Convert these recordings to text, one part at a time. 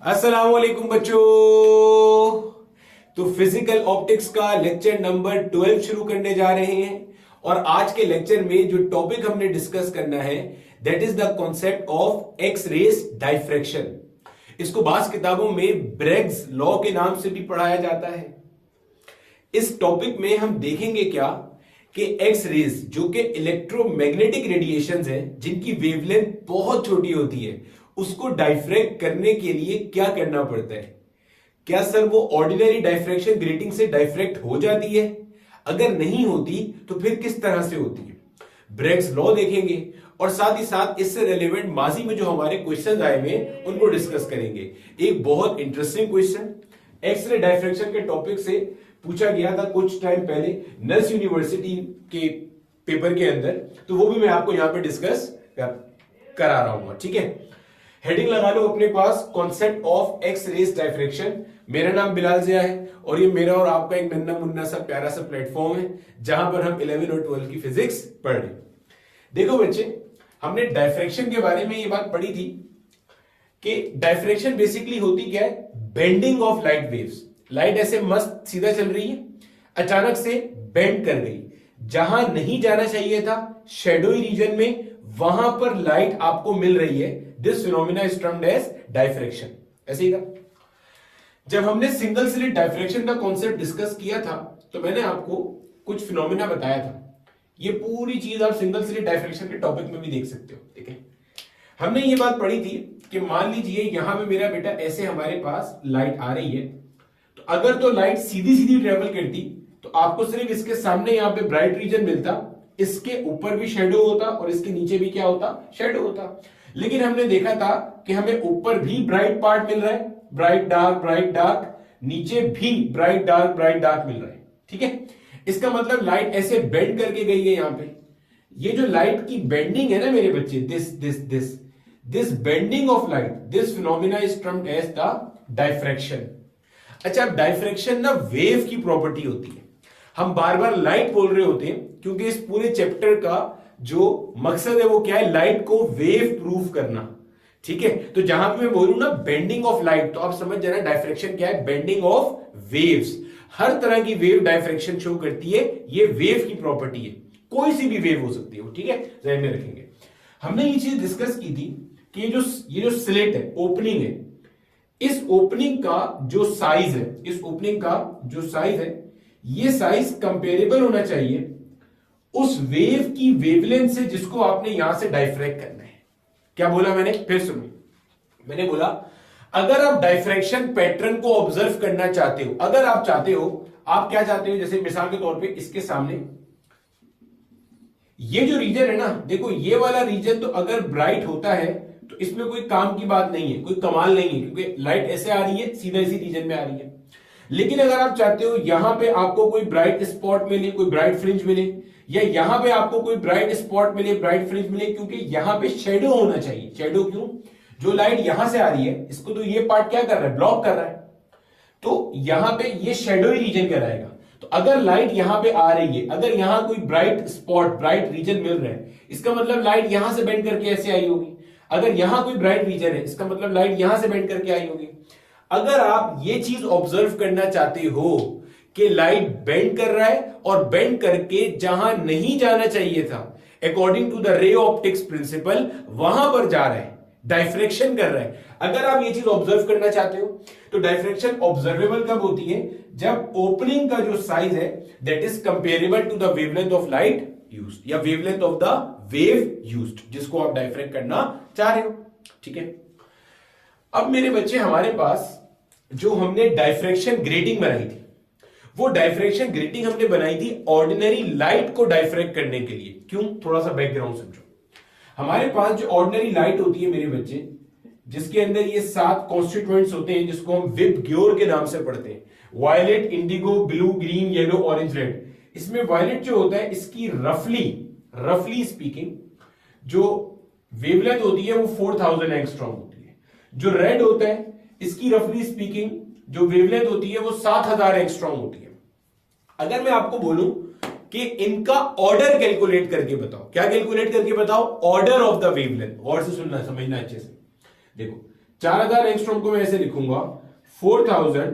अस्सलाम वालेकुम बच्चों। तो फिजिकल ऑप्टिक्स का लेक्चर नंबर 12 शुरू करने जा रहे हैं और आज के लेक्चर में जो टॉपिक हमने डिस्कस करना है that is the concept of X rays diffraction. इसको बास किताबों में ब्रेग्स लॉ के नाम से भी पढ़ाया जाता है। इस टॉपिक में हम देखेंगे क्या कि एक्स रेज जो कि इलेक्ट्रोमैग्नेटिक रेडिएशंस हैं जिनकी वेवलेंथ बहुत छोटी होती है उसको डाइफ्रैक्ट करने के लिए क्या करना पड़ता है। क्या सर वो ऑर्डिनरी डाइफ्रैक्शन ग्रेटिंग से डाइफ्रैक्ट हो जाती है? अगर नहीं होती तो फिर किस तरह से होती है? ब्रेग्स लॉ देखेंगे और साथ ही साथ इससे रिलेवेंट माजी में जो हमारे क्वेश्चन आए हुए उनको डिस्कस करेंगे। एक बहुत इंटरेस्टिंग क्वेश्चन एक्सरे डाइफ्रैक्शन के टॉपिक से पूछा गया था कुछ टाइम पहले नर्स यूनिवर्सिटी के पेपर के अंदर, तो वो भी मैं आपको यहां पे डिस्कस करा रहा हूं। ठीक है, हेडिंग लगा लो अपने पास, concept of X rays diffraction. मेरा नाम बिलाल जिया है और ये मेरा और आपका एक नन्ना मुन्ना सा प्यारा सा प्लेटफॉर्म है जहां पर हम 11 और 12 की फिजिक्स पढ़ रहे। देखो बच्चे, हमने डाइफ्रैक्शन के बारे में ये बात पढ़ी थी कि डाइफ्रैक्शन बेसिकली होती क्या है? Bending of light waves. Light ऐसे मस्त सीधा चल रही है, अचानक से बेंड कर गई, जहां नहीं जाना चाहिए था शैडोई रीजन में, वहां पर लाइट आपको मिल रही है। This phenomena is termed as diffraction. ऐसे ही था। जब हमने सिंगल स्लिट डाइफ्रैक्शन का कॉन्सेप्ट डिस्कस किया था तो मैंने आपको कुछ फिनोमिना बताया था। ये पूरी चीज आप सिंगल स्लिट डाइफ्रैक्शन के टॉपिक में भी देख सकते हो। ठीक है, हमने ये बात पढ़ी थी कि मान लीजिए यहां पे मेरा बेटा ऐसे हमारे पास लाइट आ रही है, तो अगर तो लाइट सीधी सीधी ट्रेवल करती तो आपको सिर्फ इसके सामने यहां पे ब्राइट रीजन मिलता, इसके ऊपर भी शेडो होता और इसके नीचे भी क्या होता? शेडो होता। लेकिन हमने देखा था कि हमें ऊपर भी ब्राइट पार्ट मिल रहा है, ब्राइट डार्क, नीचे भी ब्राइट डार्क मिल रहा है। ठीक है, इसका मतलब लाइट ऐसे बेंड करके गई है यहां पे। ये जो लाइट की बेंडिंग है ना मेरे बच्चे, this bending of light, this phenomena is termed as the diffraction. अच्छा, अब डाइफ्रैक्शन ना वेव की प्रॉपर्टी होती है। हम बार बार लाइट बोल रहे होते हैं क्योंकि इस पूरे चैप्टर का जो मकसद है वो क्या है? लाइट को वेव प्रूफ करना। ठीक है, तो जहां पे मैं बोलूं ना बेंडिंग ऑफ लाइट, तो आप समझ जाना डाइफ्रैक्शन क्या है? Bending of waves. हर तरह की वेव डाइफ्रैक्शन शो करती है, ये वेव की प्रॉपर्टी है, कोई सी भी वेव हो सकती है। ठीक है, ध्यान में रखेंगे। हमने ये चीज डिस्कस की थी कि ये जो स्लिट है, ओपनिंग है, इस ओपनिंग का जो साइज है, इस ओपनिंग का जो साइज है, ये साइज कंपेरेबल होना चाहिए उस वेव की वेवलेंथ से जिसको आपने यहां से डाइफ्रैक्ट करना है। क्या बोला मैंने? फिर सुनो, मैंने बोला अगर आप डाइफ्रैक्शन पैटर्न को ऑब्जर्व करना चाहते हो, अगर आप चाहते हो, आप क्या चाहते हो, जैसे मिसाल के तौर पे इसके सामने ये जो रीजन है ना, देखो ये वाला रीजन तो अगर ब्राइट होता है तो इसमें कोई काम की बात नहीं है, कोई कमाल नहीं है, क्योंकि लाइट ऐसे आ रही है, सीधा इसी रीजन में आ रही है। लेकिन अगर आप चाहते हो यहां पे आपको कोई ब्राइट स्पॉट मिले, कोई ब्राइट फ्रिंज मिले, या यहां पे आपको कोई ब्राइट स्पॉट मिले, ब्राइट फ्रिंज मिले, क्योंकि यहां पे शेडो होना चाहिए। शेडो क्यों? जो लाइट यहां से आ रही है इसको तो ये पार्ट क्या कर रहा है? ब्लॉक कर रहा है, तो यहां पे ये शेडोई रीजन कहलाएगा। तो अगर लाइट यहां पे आ रही है, अगर यहां कोई ब्राइट स्पॉट, ब्राइट रीजन मिल रहा है, इसका मतलब लाइट यहां से बेंड करके ऐसे आई होगी। अगर यहां कोई ब्राइट रीजन है, इसका मतलब लाइट यहां से बेंड करके आई होगी। अगर आप ये चीज ऑब्जर्व करना चाहते हो कि लाइट बेंड कर रहा है और बेंड करके जहां नहीं जाना चाहिए था, according to the ray optics principle, वहां पर जा रहा है, डाइफ्रैक्शन कर रहा है। अगर आप ये चीज ऑब्जर्व करना चाहते हो तो डाइफ्रैक्शन ऑब्जर्वेबल कब होती है? जब ओपनिंग का जो साइज है that is comparable to the wavelength of light used, या wavelength of the wave used, जिसको आप डाइफ्रैक्ट करना चाह रहे हो। ठीक है, अब मेरे बच्चे, हमारे पास जो हमने डाइफ्रैक्शन ग्रेटिंग बनाई थी, वो डाइफ्रैक्शन ग्रेटिंग हमने बनाई थी ऑर्डिनरी लाइट को डाइफ्रैक्ट करने के लिए। क्यों? थोड़ा सा बैकग्राउंड समझो। हमारे पास जो ऑर्डिनरी लाइट होती है मेरे बच्चे, जिसके अंदर ये 7 कॉन्स्टिट्यूएंट्स होते हैं, जिसको हम विबग्योर के नाम से पढ़ते हैं, violet, indigo, blue, green, yellow, orange, red. इसमें वायलेट जो होता है, इसकी रफली स्पीकिंग जो वेवलेंथ होती है वो 4000 एंगस्ट्रॉम होती है। जो रेड होता है, इसकी रफली स्पीकिंग जो वेवलेंथ होती है वो 7000 एंगस्ट्रॉम होती है। अगर मैं आपको बोलूं कि इनका ऑर्डर कैलकुलेट करके बताओ, क्या कैलकुलेट करके बताओ? Order of the wavelength. गौर से सुनना, समझना अच्छे से। देखो, 4000 एंगस्ट्रॉम को मैं ऐसे लिखूंगा 4000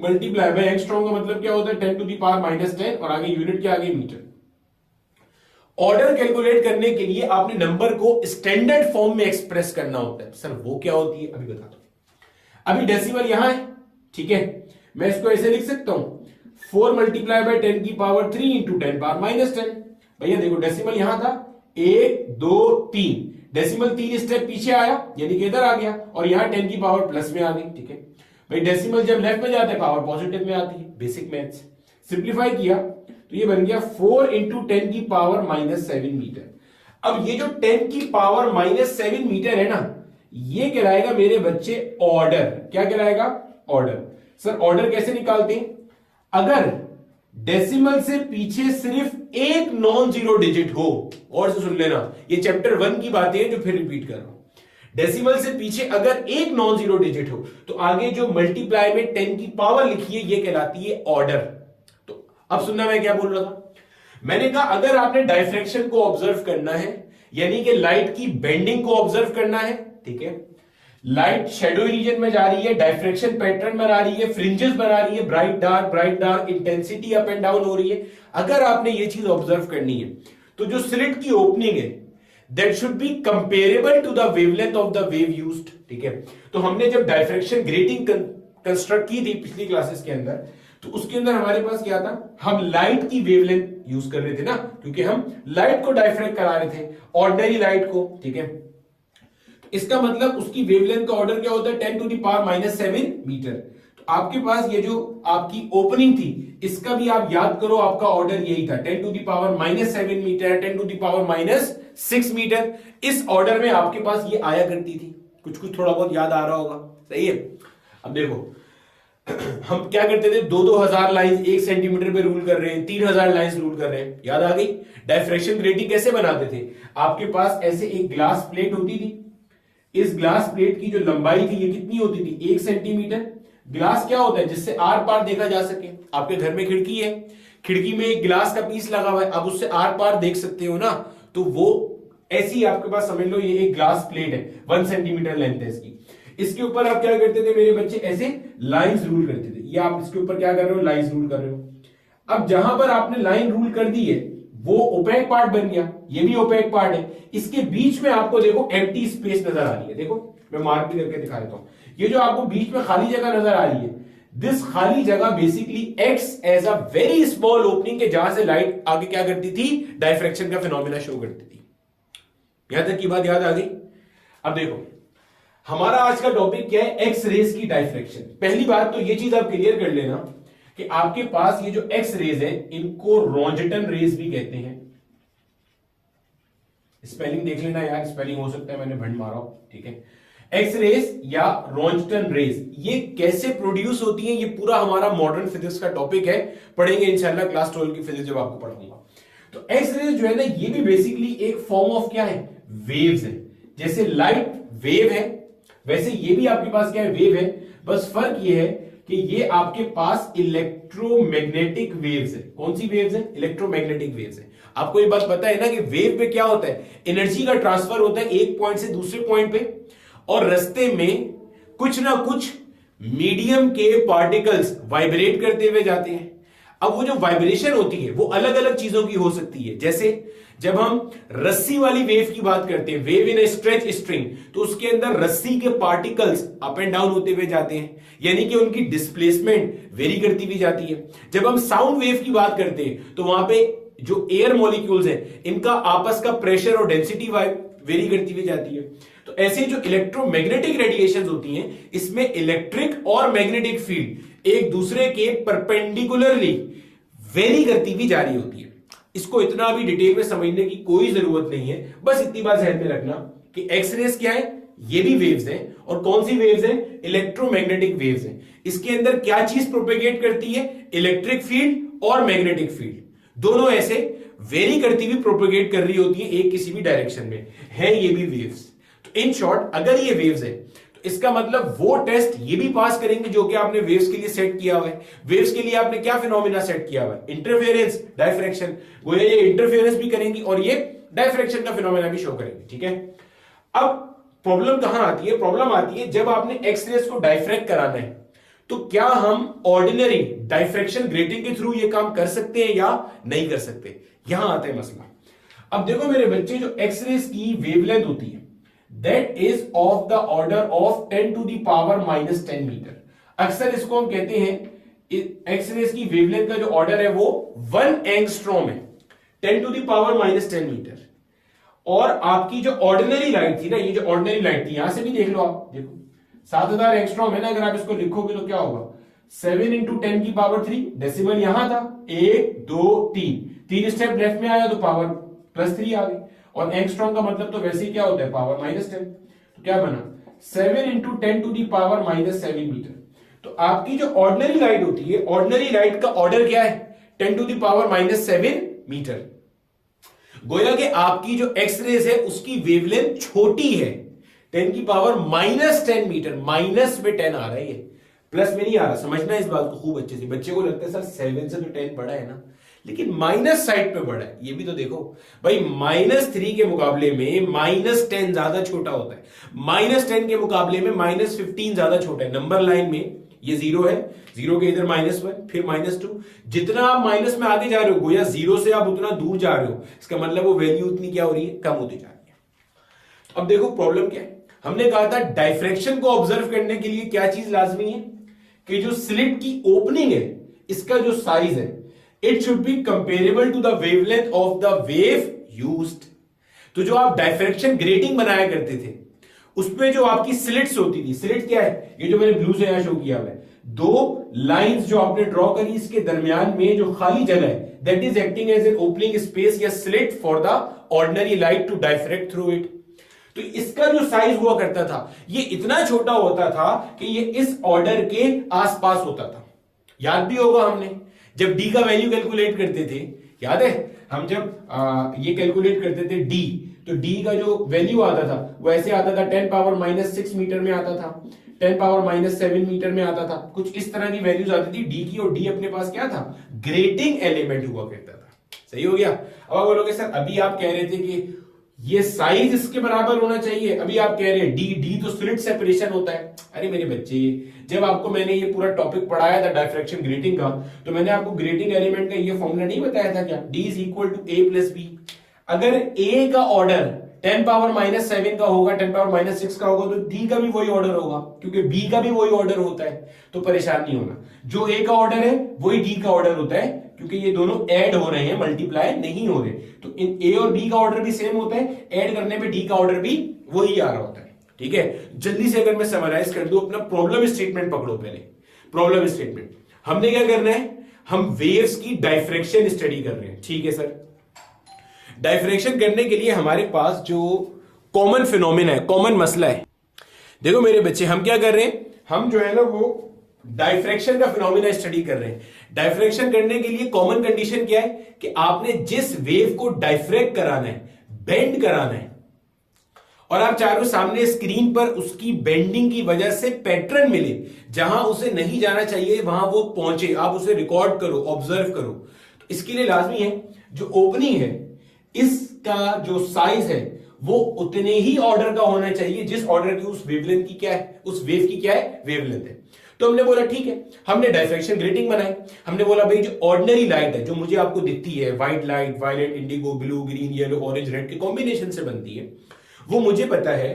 मल्टीप्लाई बाय एंगस्ट्रॉम का मतलब क्या होता है 10 टू द पावर -10 और आगे यूनिट के आगे मीटर। ऑर्डर कैलकुलेट करने के लिए आपने नंबर को स्टैंडर्ड फॉर्म में एक्सप्रेस करना होता है। सर वो क्या होती है अभी बता दो। अभी डेसिमल यहां है, ठीक है, मैं इसको ऐसे लिख सकता हूं 4 मल्टीप्लाई बाय 10 की पावर 3 इंटू 10 पावर -10। भैया देखो डेसिमल यहां था 1 2 3, डेसिमल 3 स्टेप पीछे आया यानी कि इधर आ गया और यहां 10 की पावर प्लस में आ गई, ठीक है भाई। डेसिमल जब लेफ्ट में जाता है पावर पॉजिटिव में आती है, बेसिक मैथ्स। सिंप्लीफाई किया तो ये बन गया 4 इंटू 10 की पावर -7 मीटर। अब ये जो 10 की पावर -7 मीटर है ना, ये कहलाएगा मेरे बच्चे ऑर्डर। क्या कहलाएगा? ऑर्डर। सर ऑर्डर कैसे निकालते हैं? अगर डेसिमल से पीछे सिर्फ एक नॉन जीरो डिजिट हो, और से सुन लेना, ये चैप्टर 1 की बातें हैं जो फिर रिपीट कर रहा हूं। डेसिमल से पीछे अगर एक नॉन जीरो डिजिट हो तो आगे जो मल्टीप्लाई में 10 की पावर लिखी है ये कहलाती है ऑर्डर। तो अब सुनना मैं क्या बोल रहा था। मैंने कहा अगर आपने डायफ्रैक्शन को ऑब्जर्व करना है यानी कि लाइट की बेंडिंग को ऑब्जर्व करना है, ठीक है, लाइट शैडो रीजन में जा रही है, डायफ्रैक्शन पैटर्न बना रही है, फ्रिंजेस बना रही है, bright dark, intensity up and down हो रही है, अगर आपने ये चीज ऑब्जर्व करनी है तो जो स्लिट की ओपनिंग है that should be comparable to the wavelength of the wave used, ठीक है। तो हमने जब डायफ्रैक्शन ग्रेटिंग कंस्ट्रक्ट की थी पिछली क्लासेस के अंदर, तो उसके अंदर हमारे पास क्या था, हम लाइट की वेवलेंथ यूज कर रहे थे ना, क्योंकि हम लाइट को डायफ्रैक्ट करा रहे थे, ऑर्डिनरी लाइट को, ठीक है। इसका मतलब उसकी वेवलेंथ का ऑर्डर क्या होता है 10 टू द पावर -7 मीटर। तो आपके पास ये जो आपकी ओपनिंग थी इसका भी आप याद करो, आपका ऑर्डर यही था 10 to the power -7 metre, 10 to the power -6 metre. इस ऑर्डर में आपके पास ये आया करती थी। कुछ कुछ थोड़ा बहुत याद आ रहा होगा, सही है। अब देखो हम क्या करते थे, 2-2 लाइन 1 सेंटीमीटर पे रूल कर रहे हैं, 3000 लाइन रूल कर रहे हैं, याद आ गई। डायफ्रैक्शन ग्रेटिंग कैसे बनाते थे, आपके पास ऐसे एक ग्लास प्लेट होती थी, इस ग्लास प्लेट की जो लंबाई थी ये कितनी होती थी 1 सेंटीमीटर। ग्लास क्या होता है जिससे आर पार देखा जा सके। आपके घर में खिड़की है, खिड़की में एक ग्लास का पीस लगा हुआ है, अब उससे आर पार देख सकते हो ना, तो वो ऐसी आपके पास समझ लो ये एक ग्लास प्लेट है, 1 सेंटीमीटर लेंथ है इसकी। इसके ऊपर आप क्या करते थे मेरे बच्चे, ऐसे लाइंस रूल करते थे। ये आप इसके ऊपर क्या कर रहे हो, लाइंस रूल कर रहे हो। अब जहां पर आपने लाइन रूल कर दी है वो ओपेक पार्ट बन गया, ये भी ओपेक पार्ट है। इसके बीच में आपको देखो एम्प्टी स्पेस नजर आ रही है, देखो मैं मार्क भी करके दिखा देता हूं। ये जो आपको बीच में खाली जगह नजर आ रही है, दिस खाली जगह basically acts as a very small opening के जहां से लाइट आगे क्या करती थी, डायफ्रैक्शन का फिनोमेना शो करती थी। यहां तक की बात याद आ गई। अब देखो हमारा आज का टॉपिक क्या है, एक्स रेज की डायफ्रैक्शन। पहली बात तो ये चीज आप क्लियर कर लेना कि आपके पास ये जो एक्स रेज है इनको रोंजटन रेज भी कहते हैं। स्पेलिंग देख लेना यार, स्पेलिंग हो सकता है मैंने भंड मारा हो, ठीक है। एक्स रेज या रोंजटन रेज ये कैसे प्रोड्यूस होती हैं, ये पूरा हमारा मॉडर्न फिजिक्स का टॉपिक है, पढ़ेंगे इंशाल्लाह क्लास 12 की फिजिक्स जब आपको पढ़ाऊंगा। तो एक्स रेज जो है ना ये भी बेसिकली एक फॉर्म ऑफ क्या है, वेव्स है। जैसे लाइट वेव है वैसे ये भी आपके पास क्या है, वेव है। बस फर्क ये है कि ये आपके पास इलेक्ट्रोमैग्नेटिक वेव्स है। कौन सी वेव्स है, इलेक्ट्रोमैग्नेटिक वेव्स है। आपको ये बात पता है ना कि वेव पे क्या होता है, एनर्जी का ट्रांसफर होता है एक पॉइंट से दूसरे पॉइंट पे, और रास्ते में कुछ ना कुछ मीडियम के पार्टिकल्स वाइब्रेट करते हुए जाते हैं। अब वो जो वाइब्रेशन होती है वो अलग अलग चीजों की हो सकती है। जैसे जब हम रस्सी वाली वेव की बात करते हैं, wave in A stretch string, तो उसके अंदर रस्सी के पार्टिकल्स अप एंड डाउन होते हुए जाते हैं, यानी कि उनकी डिस्प्लेसमेंट वेरी करती हुई जाती है। जब हम साउंड वेव की बात करते हैं तो वहां पे जो एयर मॉलिक्यूल्स हैं इनका आपस का प्रेशर और डेंसिटी वेरी करती हुई जाती है। तो ऐसे जो इलेक्ट्रोमैग्नेटिक रेडिएशंस होती हैं इसमें इलेक्ट्रिक और मैग्नेटिक फील्ड एक दूसरे के परपेंडिकुलरली वेरी करती हुई जा रही होती है। इसको इतना भी डिटेल में समझने की कोई जरूरत नहीं है, बस इतनी बात ध्यान में रखना कि एक्सरेज क्या है, ये भी वेव्स हैं। और कौन सी वेव्स हैं, इलेक्ट्रोमैग्नेटिक वेव्स हैं। इसके अंदर क्या चीज प्रोपेगेट करती है, इलेक्ट्रिक फील्ड और मैग्नेटिक फील्ड, दोनों ऐसे वेरी करती हुई प्रोपेगेट कर रही होती है एक किसी भी डायरेक्शन में, है ये भी वेव्स। तो इन शॉर्ट अगर ये वेव्स है तो इसका मतलब वो टेस्ट ये भी पास करेंगे जो कि आपने वेव्स के लिए सेट किया हुआ है। वेव्स के लिए आपने क्या फिनोमिना सेट किया हुआ है, इंटरफेरेंस, डायफ्रैक्शन, वो ये इंटरफेरेंस भी करेंगी और ये डायफ्रैक्शन का फिनोमिना भी शो करेंगे, ठीक है। अब प्रॉब्लम कहां आती है? प्रॉब्लम आती है जब आपने एक्स रेस को डाइफ्रैक्ट कराना है, तो क्या हम ऑर्डिनरी डाइफ्रैक्शन ग्रेटिंग के थ्रू ये काम कर सकते हैं या नहीं कर सकते? यहां आता है मसला। अब देखो मेरे बच्चे, जो एक्स रेस की वेवलेंथ होती है that is of the order of 10 to the power -10 metre. अक्सर इसको हम कहते हैं, एक्स रेस की वेवलेंथ का जो ऑर्डर है वो 1 एंगस्ट्रॉम है, 10 टू द पावर -10 मीटर। और आपकी जो ऑर्डिनरी लाइट थी ना, ये जो ऑर्डिनरी लाइट थी, यहां से भी देख लो आप, देखो 7000 एंगस्ट्रॉम है ना, अगर आप इसको लिखोगे तो क्या होगा? 7 इंटू 10 की पावर 3, डेसिमल यहां था 1 2 3 स्टेप लेफ्ट में आया तो पावर +3 आ गई। और एंगस्ट्रॉम का मतलब तो वैसे ही क्या होता है? पावर -10। तो क्या बना? 7 into 10 to the power -7 metre. तो आपकी जो ऑर्डिनरी लाइट होती है, ऑर्डिनरी लाइट का ऑर्डर क्या है? 10 टू दी पावर -7 मीटर। गोया कि आपकी जो एक्स रेस है उसकी वेवलेंथ छोटी है, 10 की पावर -10 मीटर। माइनस में 10 आ रहा है, ये प्लस में नहीं आ रहा। समझना इस बात को खूब अच्छे से। बच्चे को लगता है सर 7 से तो 10 बड़ा है ना, लेकिन माइनस साइड पे बड़ा है, ये भी तो देखो भाई। -3 के मुकाबले में -10 ज्यादा छोटा होता है, -10 के मुकाबले में -15 ज्यादा छोटा है। नंबर लाइन में ये 0 है, 0 के इधर -1 फिर -2। जितना आप माइनस में आगे जा रहे हो गोया 0 से आप उतना दूर जा रहे हो, इसका मतलब वो वैल्यू उतनी क्या हो रही है? कम होती जा रही है। अब देखो प्रॉब्लम क्या है। हमने कहा था डाइफ्रैक्शन को ऑब्जर्व करने के लिए क्या चीज लाजमी है? कि जो स्लिट की ओपनिंग है, इसका जो साइज है, it should be comparable to the wavelength of the wave used. तो जो आप डाइफ्रैक्शन ग्रेटिंग बनाया करते थे, उसमें जो आपकी स्लिट्स होती थी, स्लिट क्या है? ये जो मैंने ब्लू से यहां शो किया हुआ है, 2 लाइंस जो आपने ड्रॉ करी, इसके दरमियान में जो खाली जगह है, that is acting as an opening space या slit for the ordinary light to diffract through it. तो इसका जो साइज हुआ करता था, ये इतना छोटा होता था कि ये इस ऑर्डर के आसपास होता था। याद भी होगा हमने जब डी का वैल्यू कैलकुलेट करते थे, याद है हम जब ये कैलकुलेट करते थे डी, तो डी का जो वैल्यू आता था वो ऐसे आता था, 10 पावर -6 मीटर में आता था, 10 पावर -7 मीटर में आता था, कुछ इस तरह की वैल्यूज आती थी डी की। और डी अपने पास क्या था? ग्रेटिंग एलिमेंट हुआ करता था। सही हो गया। अब आप बोलोगे सर अभी आप कह रहे थे कि ये साइज इसके बराबर होना चाहिए, अभी आप कह रहे हैं डी तो स्लिट सेपरेशन होता है। अरे मेरे बच्चे, जब आपको मैंने ये पूरा टॉपिक पढ़ाया था डाइफ्रैक्शन ग्रेटिंग का, तो मैंने आपको ग्रेटिंग एलिमेंट का ये फॉर्मूला नहीं बताया था क्या? D is equal to A plus B. अगर A का ऑर्डर 10 पावर -7 का होगा, 10 पावर -6 का होगा, तो D का भी वही ऑर्डर होगा, क्योंकि B का भी वही ऑर्डर होता है। तो परेशान नहीं होना, जो A का ऑर्डर है वही D का ऑर्डर होता है, क्योंकि ये दोनों ऐड हो रहे हैं, मल्टीप्लाई नहीं हो रहे। तो इन A और B का ऑर्डर भी सेम होता है, ऐड करने पे D का ऑर्डर भी वही आ रहा होता है। ठीक है, जल्दी से अगर मैं समराइज कर दूं, अपना प्रॉब्लम स्टेटमेंट पकड़ो। पहले प्रॉब्लम स्टेटमेंट हमने क्या करना है? हम वेव्स की डाइफ्रैक्शन स्टडी कर रहे हैं। ठीक है सर, डाइफ्रैक्शन करने के लिए हमारे पास जो कॉमन फिनोमेना है, कॉमन मसला है, देखो मेरे बच्चे, हम क्या कर रहे हैं? हम जो है ना वो डाइफ्रैक्शन का फिनोमेना स्टडी कर रहे हैं। डाइफ्रैक्शन करने के लिए कॉमन कंडीशन क्या है? कि आपने जिस वेव को डाइफ्रैक्ट कराना है, बेंड कराना है, और आप चारों सामने स्क्रीन पर उसकी बेंडिंग की वजह से पैटर्न मिले, जहां उसे नहीं जाना चाहिए वहां वो पहुंचे, आप उसे रिकॉर्ड करो, ऑब्जर्व करो। तो इसके लिए लाजमी है जो ओपनिंग है, इसका जो साइज है वो उतने ही ऑर्डर का होना चाहिए जिस ऑर्डर की उस वेवलेंथ की क्या है, उस वेव की क्या है, वेवलेंथ है। तो हमने बोला ठीक है, हमने डाइफ्रैक्शन ग्रेटिंग बनाई। हमने बोला भाई जो ऑर्डिनरी लाइट है, जो मुझे आपको दिखती है, white light, violet, indigo, blue, green, yellow, orange, red के कॉम्बिनेशन से बनती है, वो मुझे पता है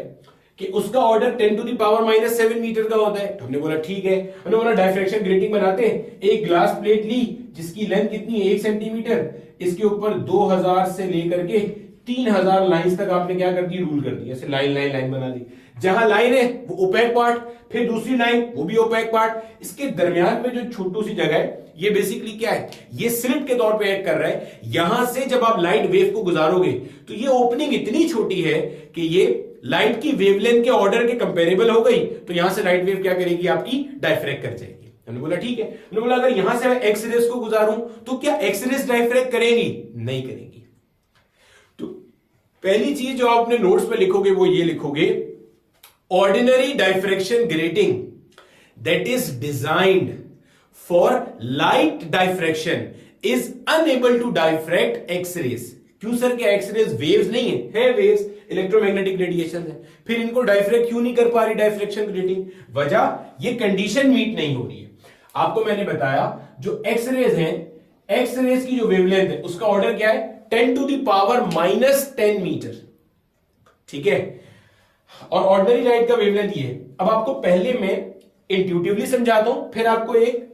कि उसका order 10 to the power -7 metre का होता है। तो हमने बोला ठीक है, हमने बोला डाइफ्रैक्शन ग्रेटिंग बनाते हैं। एक ग्लास प्लेट ली जिसकी लेंथ कितनी है? 1 सेंटीमीटर। इसके ऊपर 2000 से लेकर के 3000 लाइंस तक आपने क्या कर दी? रूल कर दी। ऐसे लाइन लाइन लाइन बना दी। जहां लाइन है वो ओपेक पार्ट, फिर दूसरी लाइन वो भी ओपेक पार्ट। इसके दरमियान में जो छोटी सी जगह है, ये बेसिकली क्या है? ये स्लिट के तौर पे एक्ट कर रहा है। यहां से जब आप लाइट वेव को गुजारोगे तो ये ओपनिंग इतनी छोटी है कि ये लाइट की वेवलेंथ के ऑर्डर के कंपेरेबल हो गई। तो यहां से लाइट वेव क्या करेगी? आपकी डाइफ्रैक्ट कर जाएगी। हमने बोला ठीक है। हमने बोला अगर यहां से मैं एक्स रेस को गुजारूं तो क्या एक्स रेस डाइफ्रैक्ट करेंगी? नहीं करेंगी। तो पहली चीज जो आपने नोट्स पे लिखोगे वो ये लिखोगे, ordinary diffraction grating that is designed for light diffraction is unable to diffract X rays. क्यों सर, क्या एक्सरेज वेव्स नहीं है वेव्स, इलेक्ट्रोमैग्नेटिक रेडिएशन है, फिर इनको डाइफ्रैक्ट क्यों नहीं कर पा रही डाइफ्रैक्शन ग्रेटिंग? वजह, ये कंडीशन मीट नहीं हो रही है। आपको मैंने बताया जो एक्सरेज हैं, एक्सरेज की जो वेवलेंथ है उसका ऑर्डर क्या है, 10⁻⁻10 मीटर, ठीक है। और ऑर्डिनरी लाइट का वेवलेंथ ये है। अब आपको पहले मैं इंट्यूटिवली समझाता हूं, फिर आपको एक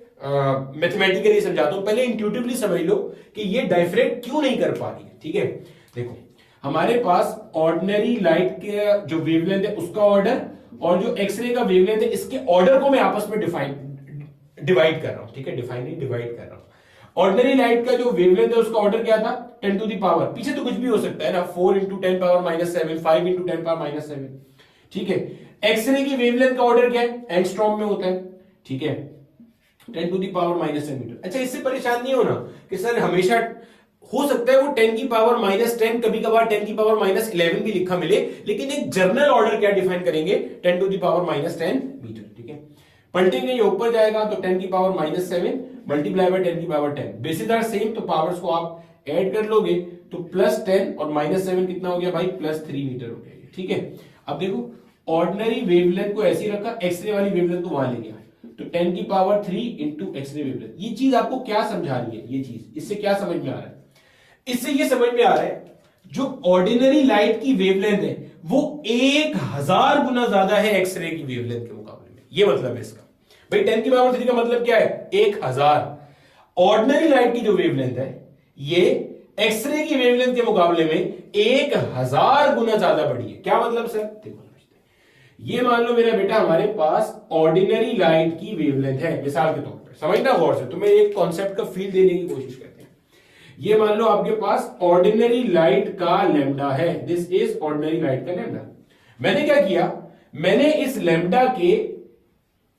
मैथमेटिकली समझाता हूं। पहले इंट्यूटिवली समझ लो कि ये डाइफ्रैक्ट क्यों नहीं कर पा रही है, ठीक है। देखो, हमारे पास ऑर्डिनरी लाइट के जो वेवलेंथ है उसका ऑर्डर और जो एक्सरे का वेवलेंथ है इसके ऑर्डर को मैं आपस में डिवाइड कर रहा हूं, ठीक है, डिवाइड कर रहा हूं। ऑर्डिनरी लाइट का जो वेवलेंथ है उसका ऑर्डर क्या था, 10 टू द पावर, पीछे तो कुछ भी हो सकता है ना, 4 × 10⁻⁻7, 5 × 10⁻⁻7, ठीक है। एक्सरे की वेवलेंथ का ऑर्डर क्या है, एंगस्ट्रॉम में होता है, ठीक है, 10 टू द पावर -10 मीटर। अच्छा, इससे परेशान नहीं होना कि सर हमेशा हो सकता है वो 10 की पावर -10, कभी कभार 10 की पावर -11 भी लिखा मिले, लेकिन एक जर्नल ऑर्डर क्या डिफाइन करेंगे, 10 टू द पावर -10 मीटर, ठीक है। पलटेंगे, ये ऊपर जाएगा तो 10 की पावर -7 मल्टीप्लाई बाय 10 की पावर 10, बेसिस आर सेम, तो पावर्स को आप ऐड कर लोगे तो +10 और -7 कितना हो गया भाई, +3 मीटर हो गया, ठीक है। अब देखो, ऑर्डिनरी वेवलेंथ को ऐसे ही रखा, एक्सरे वाली वेवलेंथ को वहां ले गया, तो 10 की पावर 3 इंटू एक्सरे वेवलेंथ। ये चीज आपको क्या समझा रही है, ये चीज इससे क्या समझ में आ रहा है, इससे ये समझ में आ रहा है जो ऑर्डिनरी लाइट की वेवलेंथ है वो 1000 गुना ज्यादा है एक्सरे की वेवलेंथ के मुकाबले में। ये मतलब है इसका भाई, 10 की पावर 3 का मतलब क्या है, 1000। ऑर्डिनरी लाइट की जो वेवलेंथ है ये एक्सरे की वेवलेंथ के मुकाबले में 1000 गुना ज्यादा बड़ी है। क्या मतलब सर, देखो ये मान लो मेरा बेटा हमारे पास ऑर्डिनरी लाइट की वेवलेंथ है, मिसाल के तौर पर, समझना गौर से, तुम्हें एक कॉन्सेप्ट का फील देने की कोशिश करते हैं। ये मान लो आपके पास ऑर्डिनरी लाइट का लैम्डा है, दिस इज ऑर्डिनरी लाइट का लैम्डा। मैंने क्या किया, मैंने इस लैम्डा के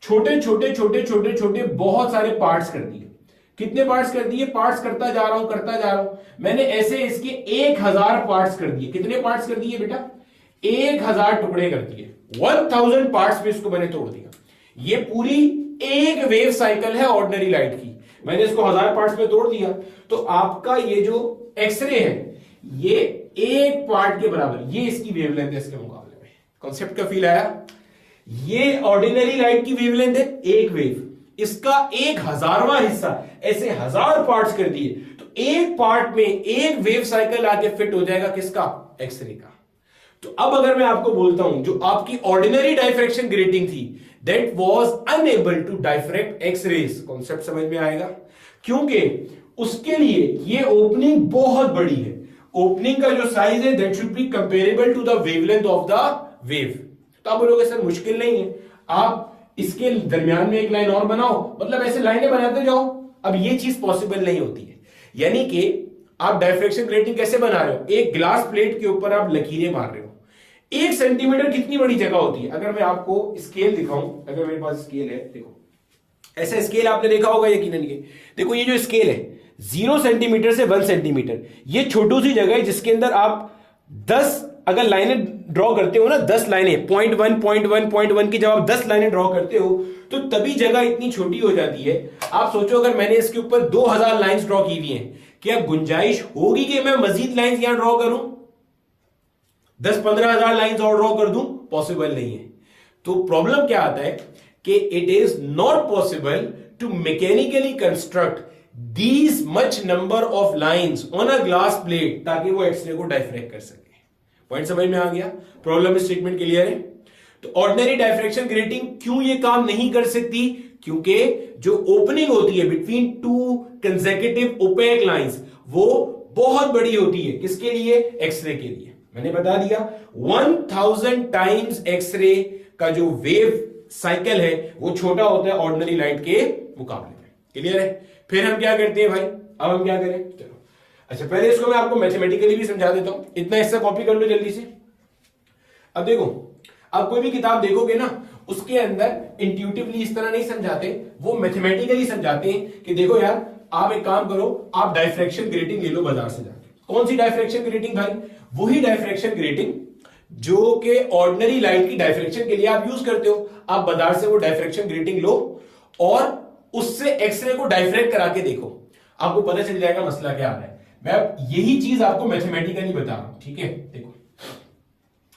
छोटे छोटे छोटे छोटे छोटे बहुत सारे पार्ट्स कर दिए। कितने पार्ट्स कर दिए, पार्ट्स करता जा रहा हूं। मैंने ऐसे इसके 1000 पार्ट्स कर दिए। कितने पार्ट्स कर दिए बेटा, 1000 टुकड़े कर दिए, 1000 पार्ट्स में इसको मैंने तोड़ दिया। ये पूरी एक वेव साइकिल है ऑर्डिनरी लाइट की, मैंने इसको 1000 पार्ट्स में तोड़ दिया, तो आपका ये जो एक्सरे है ये एक पार्ट के बराबर, ये इसकी वेवलेंथ है इसके मुकाबले में। कॉन्सेप्ट का फील आया? ये ऑर्डिनरी लाइट की वेवलेंथ है एक वेव, इसका 1000वां हिस्सा, ऐसे 1000 पार्ट्स कर दिए तो एक पार्ट में एक वेव साइकिल आके फिट हो जाएगा किसका, एक्सरे का। तो अब अगर मैं आपको बोलता हूं जो आपकी ऑर्डिनरी डाइफ्रैक्शन ग्रेटिंग थी that was unable to diffract X rays, concept समझ में आएगा? क्योंकि उसके लिए ये ओपनिंग बहुत बड़ी है, ओपनिंग का जो साइज है that should be comparable to the wavelength of the wave. तो आप बोलोगे सर मुश्किल नहीं है, आप इसके दरमियान में एक लाइन और बनाओ, मतलब ऐसे लाइनें बनाते जाओ। अब ये चीज पॉसिबल नहीं होती है, यानी कि आप डाइफ्रैक्शन ग्रेटिंग कैसे बना रहे हो, एक ग्लास प्लेट के ऊपर आप लकीरें मार रहे हो। 1 सेंटीमीटर कितनी बड़ी जगह होती है। अगर मैं आपको स्केल दिखाऊं, अगर मेरे पास स्केल है, देखो ऐसा स्केल आपने देखा होगा यकीनन। ये देखो, ये जो स्केल है 0 सेंटीमीटर से 1 सेंटीमीटर, ये छोटी सी जगह है जिसके अंदर आप 10 अगर लाइनें ड्रॉ करते हो ना, 10 लाइनें, 0.1 0.1 0.1 की जब आप 10 लाइनें ड्रॉ करते हो तो तभी जगह इतनी छोटी हो जाती है। आप सोचो अगर मैंने इसके ऊपर 2000 लाइंस ड्रॉ की हुई हैं, क्या गुंजाइश होगी कि मैं मजीद लाइंस यहां ड्रॉ करूं, 10-15 हजार लाइंस और ड्रॉ कर दूं? पॉसिबल नहीं है। तो प्रॉब्लम क्या आता है कि it is not possible to mechanically construct these much number of lines on a glass plate ताकि वो एक्सरे को डाइफ्रैक्ट कर सके। पॉइंट समझ में आ गया? प्रॉब्लम स्टेटमेंट क्लियर है? तो ऑर्डिनरी डाइफ्रैक्शन ग्रेटिंग क्यों ये काम नहीं कर सकती? क्योंकि जो ओपनिंग होती है बिटवीन 2 कंसेक्यूटिव ओपेक लाइंस वो बहुत बड़ी होती है। किसके लिए? एक्सरे के लिए। मैंने बता दिया 1000 टाइम्स एक्सरे का जो वेव साइकिल है वो छोटा होता है ऑर्डिनरी लाइट के मुकाबले में। क्लियर है? फिर हम क्या करते हैं भाई, अब हम क्या करें, चलो अच्छा पहले इसको मैं आपको मैथमेटिकली भी समझा देता हूं, इतना हिस्सा कॉपी कर लो जल्दी से। अब देखो, आप कोई भी किताब देखोगे ना उसके अंदर इंट्यूटिवली इस तरह नहीं समझाते, वो मैथमेटिकली समझाते हैं कि देखो यार आप एक काम करो, आप डाइफ्रैक्शन ग्रेटिंग ले लो बाजार से जाके। कौन सी डाइफ्रैक्शन ग्रेटिंग भाई? वही डाइफ्रैक्शन ग्रेटिंग जो कि ऑर्डिनरी लाइट की डाइफ्रैक्शन के लिए आप यूज करते हो। आप बाजार से वो डाइफ्रैक्शन ग्रेटिंग लो और उससे एक्सरे को डाइफ्रैक्ट करा के देखो, आपको पता चल जाएगा मसला क्या आ रहा है। मैं अब यही चीज आपको मैथमेटिकली बता रहा हूं, ठीक है। देखो,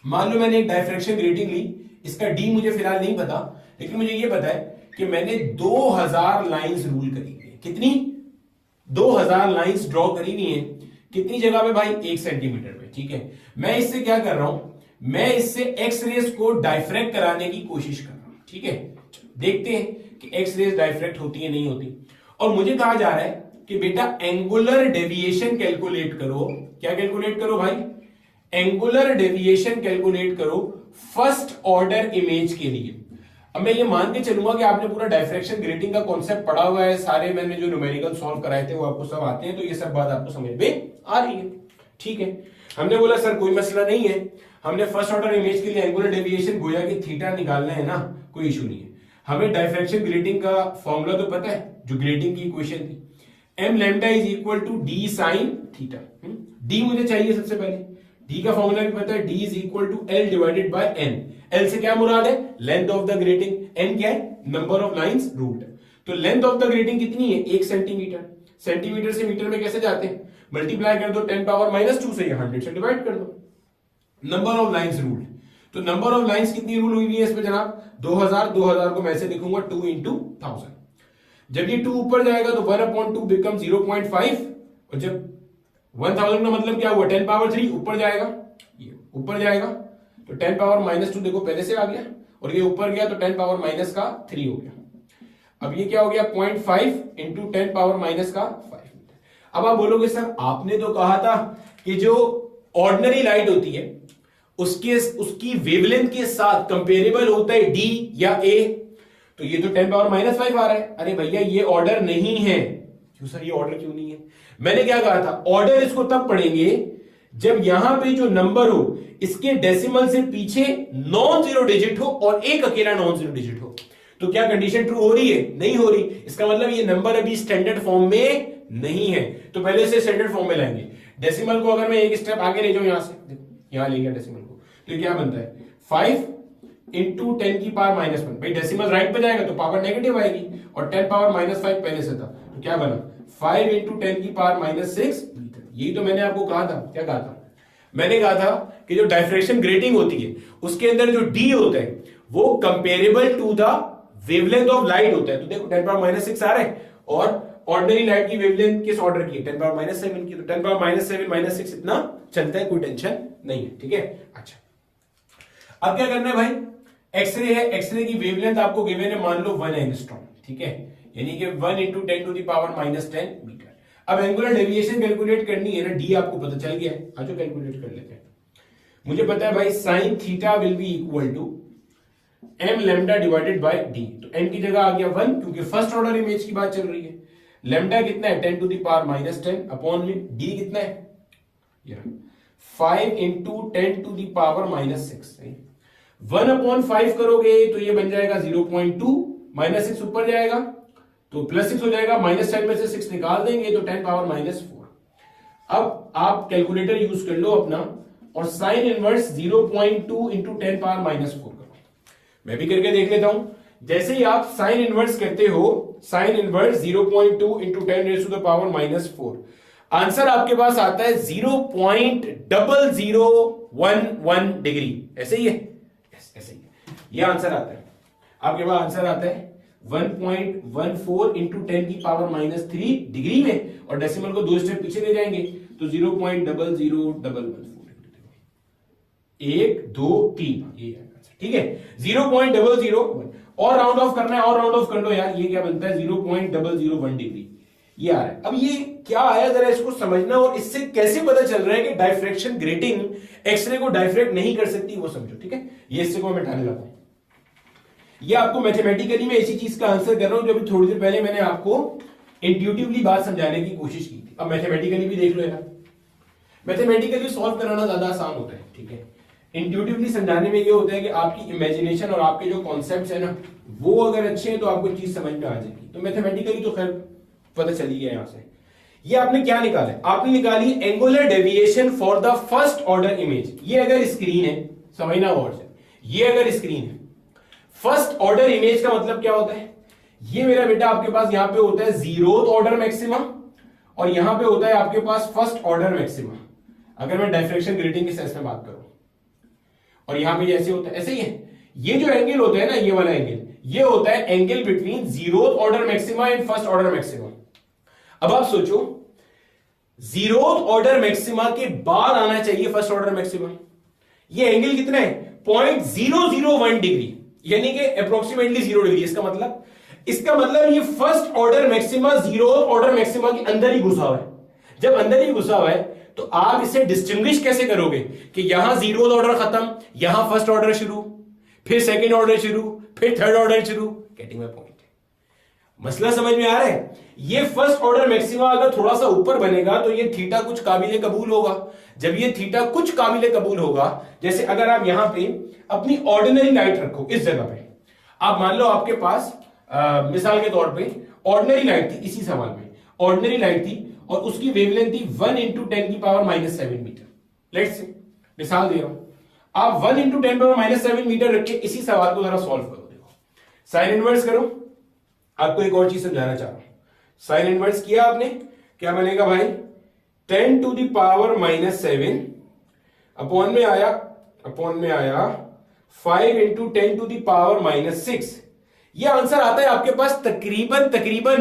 मान लो मैंने एक डायफ्रैक्शन ग्रेटिंग ली, इसका डी मुझे फिलहाल नहीं पता, लेकिन मुझे ये पता है कि मैंने 2000 लाइंस रूल करी हुई है। कितनी? 2000 लाइंस ड्रॉ करी हुई है। कितनी जगह पे भाई? 1 सेंटीमीटर पे, ठीक है। मैं इससे क्या कर रहा हूं, मैं इससे एक्स रेज को डाइफ्रैक्ट कराने की कोशिश कर रहा हूं, ठीक है। देखते हैं कि एक्स रेज डाइफ्रैक्ट होती है नहीं होती। और मुझे कहा जा रहा है कि बेटा एंगुलर डेविएशन कैलकुलेट करो। क्या कैलकुलेट करो भाई? एंगुलर डेविएशन कैलकुलेट करो फर्स्ट ऑर्डर इमेज के लिए। अब मैं ये मान के चलूंगा कि आपने पूरा डायफ्रैक्शन ग्रेटिंग का कॉन्सेप्ट पढ़ा हुआ है, सारे मैंने जो न्यूमेरिकल सॉल्व कराए थे वो आपको सब आते हैं, तो ये सब बात आपको समझ में आ रही है, ठीक है। हमने बोला सर कोई मसला नहीं है, हमने फर्स्ट ऑर्डर इमेज के लिए एंगुलर डेविएशन गोया कि थीटा निकालना है ना, कोई इशू नहीं है। हमें डायफ्रैक्शन ग्रेटिंग का फॉर्मूला तो पता है, जो ग्रेटिंग की इक्वेशन थी, m lambda is equal to D sine theta. D मुझे चाहिए सबसे पहले, डी का फॉर्मूला भी पता है, D is equal to L divided by N. L से क्या मुराद है? Length of the grating. N क्या है? Number of lines root. तो लेंथ ऑफ द ग्रेटिंग कितनी है? 1 सेंटीमीटर। सेंटीमीटर से मीटर में कैसे जाते हैं? मल्टीप्लाई कर दो 10 पावर -2 से, 100 से डिवाइड कर दो। नंबर ऑफ लाइंस रूल्ड, तो नंबर ऑफ लाइंस कितनी रूल हुई है इसमें जनाब? 2000 को मैं ऐसे लिखूंगा 2 into 1000। जब ये 2 ऊपर जाएगा तो 1/2 बिकम 0.5, और जब 1000 का मतलब क्या हुआ? 10 पावर 3 ऊपर जाएगा, ये ऊपर जाएगा तो 10 पावर -2 देखो पहले से आ गया, और ये ऊपर गया तो 10 पावर -3 हो गया। अब ये क्या हो गया? 0.5 इंटू 10 पावर -5 मीटर। अब आप बोलोगे सर आपने तो कहा था कि जो ऑर्डिनरी लाइट होती है उसकी वेवलेंथ के साथ कंपेरेबल होता है डी या ए, तो ये तो 10 पावर -5 आ रहा है। अरे भैया ये ऑर्डर नहीं है। क्यों सर, ये ऑर्डर क्यों नहीं है? मैंने क्या कहा था? ऑर्डर इसको तब पढ़ेंगे जब यहां पे जो नंबर हो इसके डेसिमल से पीछे नॉन जीरो डिजिट हो और एक अकेला नॉन जीरो डिजिट हो। तो क्या कंडीशन ट्रू हो रही है? नहीं हो रही। इसका मतलब ये नंबर अभी स्टैंडर्ड फॉर्म में नहीं है, तो पहले से स्टैंडर्ड फॉर्म में लाएंगे। डेसिमल को अगर मैं एक स्टेप आगे ले जाऊं, यहां से देखो, यहां ले गया डेसिमल को, तो क्या बनता है? 5 इंटू 10 की पावर -1। भाई डेसिमल राइट पे जाएगा तो पावर नेगेटिव आएगी, और 10 पावर -5 पहले से था, तो क्या बना? 5 इंटू 10 की पावर -6 मीटर। यही तो मैंने आपको कहा था। क्या कहा था? मैंने कहा था कि जो डायफ्रैक्शन ग्रेटिंग होती है उसके अंदर जो डी होता है वो comparable to the wavelength of light होता है। तो देखो 10 पावर -6 आ रहा है, और ऑर्डिनरी लाइट की वेवलेंथ किस ऑर्डर की है? 10 पावर -7 की। तो 10 पावर -7 -6 इतना चलता है, कोई टेंशन नहीं है, ठीक है। अच्छा, अब क्या करना है भाई? एक्सरे है, एक्सरे की वेवलेंथ आपको गिवन है, मान लो 1 एंगस्ट्रॉम, ठीक है, यानी कि 1 into 10 to the power -10 metre. अब एंगुलर डेविएशन कैलकुलेट करनी है ना, डी आपको पता चल गया है, आज कैलकुलेट कर लेते हैं। मुझे पता है भाई sine theta will be equal to m lambda divided by D. तो m की जगह आ गया 1, क्योंकि फर्स्ट ऑर्डर इमेज की बात चल रही है। लैम्डा कितना है? 10 टू द पावर -10 अपॉन में डी कितना है? 5 इंटू 10 टू द पावर -6। 1/5 करोगे तो ये बन जाएगा 0.2, -6 ऊपर जाएगा तो +6 हो जाएगा, -10 में से 6 निकाल देंगे तो 10 पावर -4। अब आप कैलकुलेटर यूज कर लो अपना, और साइन इनवर्स 0.2 इंटू 10 पावर -4 करो। मैं भी करके देख लेता हूं। जैसे ही आप साइन इनवर्स करते हो, sine inverse 0.2 into 10 raise to the power -4, answer आपके पास आता है 0.0011 डिग्री। ऐसे ही है, ऐसे ही ये आंसर आता है आपके पास। आंसर आता है 1.14 इंटू 10 की पावर -3 डिग्री में, और डेसिमल को 2 स्टेप पीछे ले जाएंगे तो 0.00114। 1 2 3, ये आंसर, ठीक है। 0.001 और राउंड ऑफ करना है, और राउंड ऑफ कर लो यार, ये क्या बनता है? 0.001 डिग्री ये आ रहा है। अब ये क्या आया, जरा इसको समझना, और इससे कैसे पता चल रहा है कि डायफ्रैक्शन ग्रेटिंग एक्सरे को डायफ्रैक्ट नहीं कर सकती, वो समझो, ठीक है। ये इससे को मैं मिटाने लगा हूं। ये आपको मैथमेटिकली मैं इसी चीज का आंसर कर रहा हूं जो अभी थोड़ी देर पहले मैंने आपको इंट्यूटिवली बात समझाने की कोशिश की थी। अब मैथमेटिकली भी देख लो यार, मैथमेटिकली सॉल्व कराना ज्यादा आसान होता है, ठीक है। इंट्यूटिवली समझाने में ये होता है कि आपकी इमेजिनेशन और आपके जो कॉन्सेप्ट्स है ना, वो अगर अच्छे हैं तो आपको चीज समझ में आ जाएगी। तो मैथमेटिकली तो खैर पता चली गया यहां से। ये आपने क्या निकाला है? आपने निकाली angular deviation for the first order image. ये अगर स्क्रीन है, समझना गौर से, ये अगर स्क्रीन है, फर्स्ट ऑर्डर इमेज का मतलब क्या होता है? ये मेरा बेटा आपके पास यहां पे होता है 0th ऑर्डर मैक्सिमम, और यहां पे होता है आपके पास फर्स्ट ऑर्डर मैक्सिमा, अगर मैं डायफ्रेक्शन ग्रेटिंग के सेंस में बात करूं। और यहां पे ऐसे होता है, ऐसे ही है। ये जो एंगल होता है ना, ये वाला एंगल, ये होता है angle between zeroth order maxima and first order maxima. अब आप सोचो, जीरोथ ऑर्डर मैक्सिमा के बाद आना चाहिए फर्स्ट ऑर्डर मैक्सिमा। ये एंगल कितना है? 0.001 डिग्री, यानी कि अप्रोक्सीमेटली 0 डिग्री। इसका मतलब ये first order maxima zeroth order maxima के अंदर ही घुसा हुआ है। जब अंदर ही घुसा हुआ है तो आप इसे डिस्टिंग्विश कैसे करोगे कि यहां जीरोथ ऑर्डर खत्म, यहां फर्स्ट ऑर्डर शुरू, फिर सेकंड ऑर्डर शुरू, फिर थर्ड ऑर्डर शुरू। Getting my point? मसला समझ में आ रहा है? ये फर्स्ट ऑर्डर मैक्सिमा अगर थोड़ा सा ऊपर बनेगा तो ये थीटा कुछ काबिले कबूल होगा। जब ये थीटा कुछ काबिले कबूल होगा, जैसे अगर आप यहां पे अपनी ऑर्डिनरी लाइट रखो इस जगह पे, आप मान लो आपके पास मिसाल के तौर पे ऑर्डिनरी लाइट थी, इसी सवाल में ऑर्डिनरी लाइट थी और उसकी वेवलेंथ थी 1 × 10⁻⁷ मीटर। लेट्स से मिसाल दे रहा हूं, आप 1 × 10⁻⁷ मीटर रख के इसी सवाल को जरा सॉल्व करो। देखो साइन इनवर्स करो। आपको एक और चीज समझाना चाह रहा हूं। साइन इनवर्स किया आपने, क्या बनेगा भाई? 10⁻⁷ अपॉन में आया 5 × 10⁻⁶। ये आंसर आता है आपके पास तकरीबन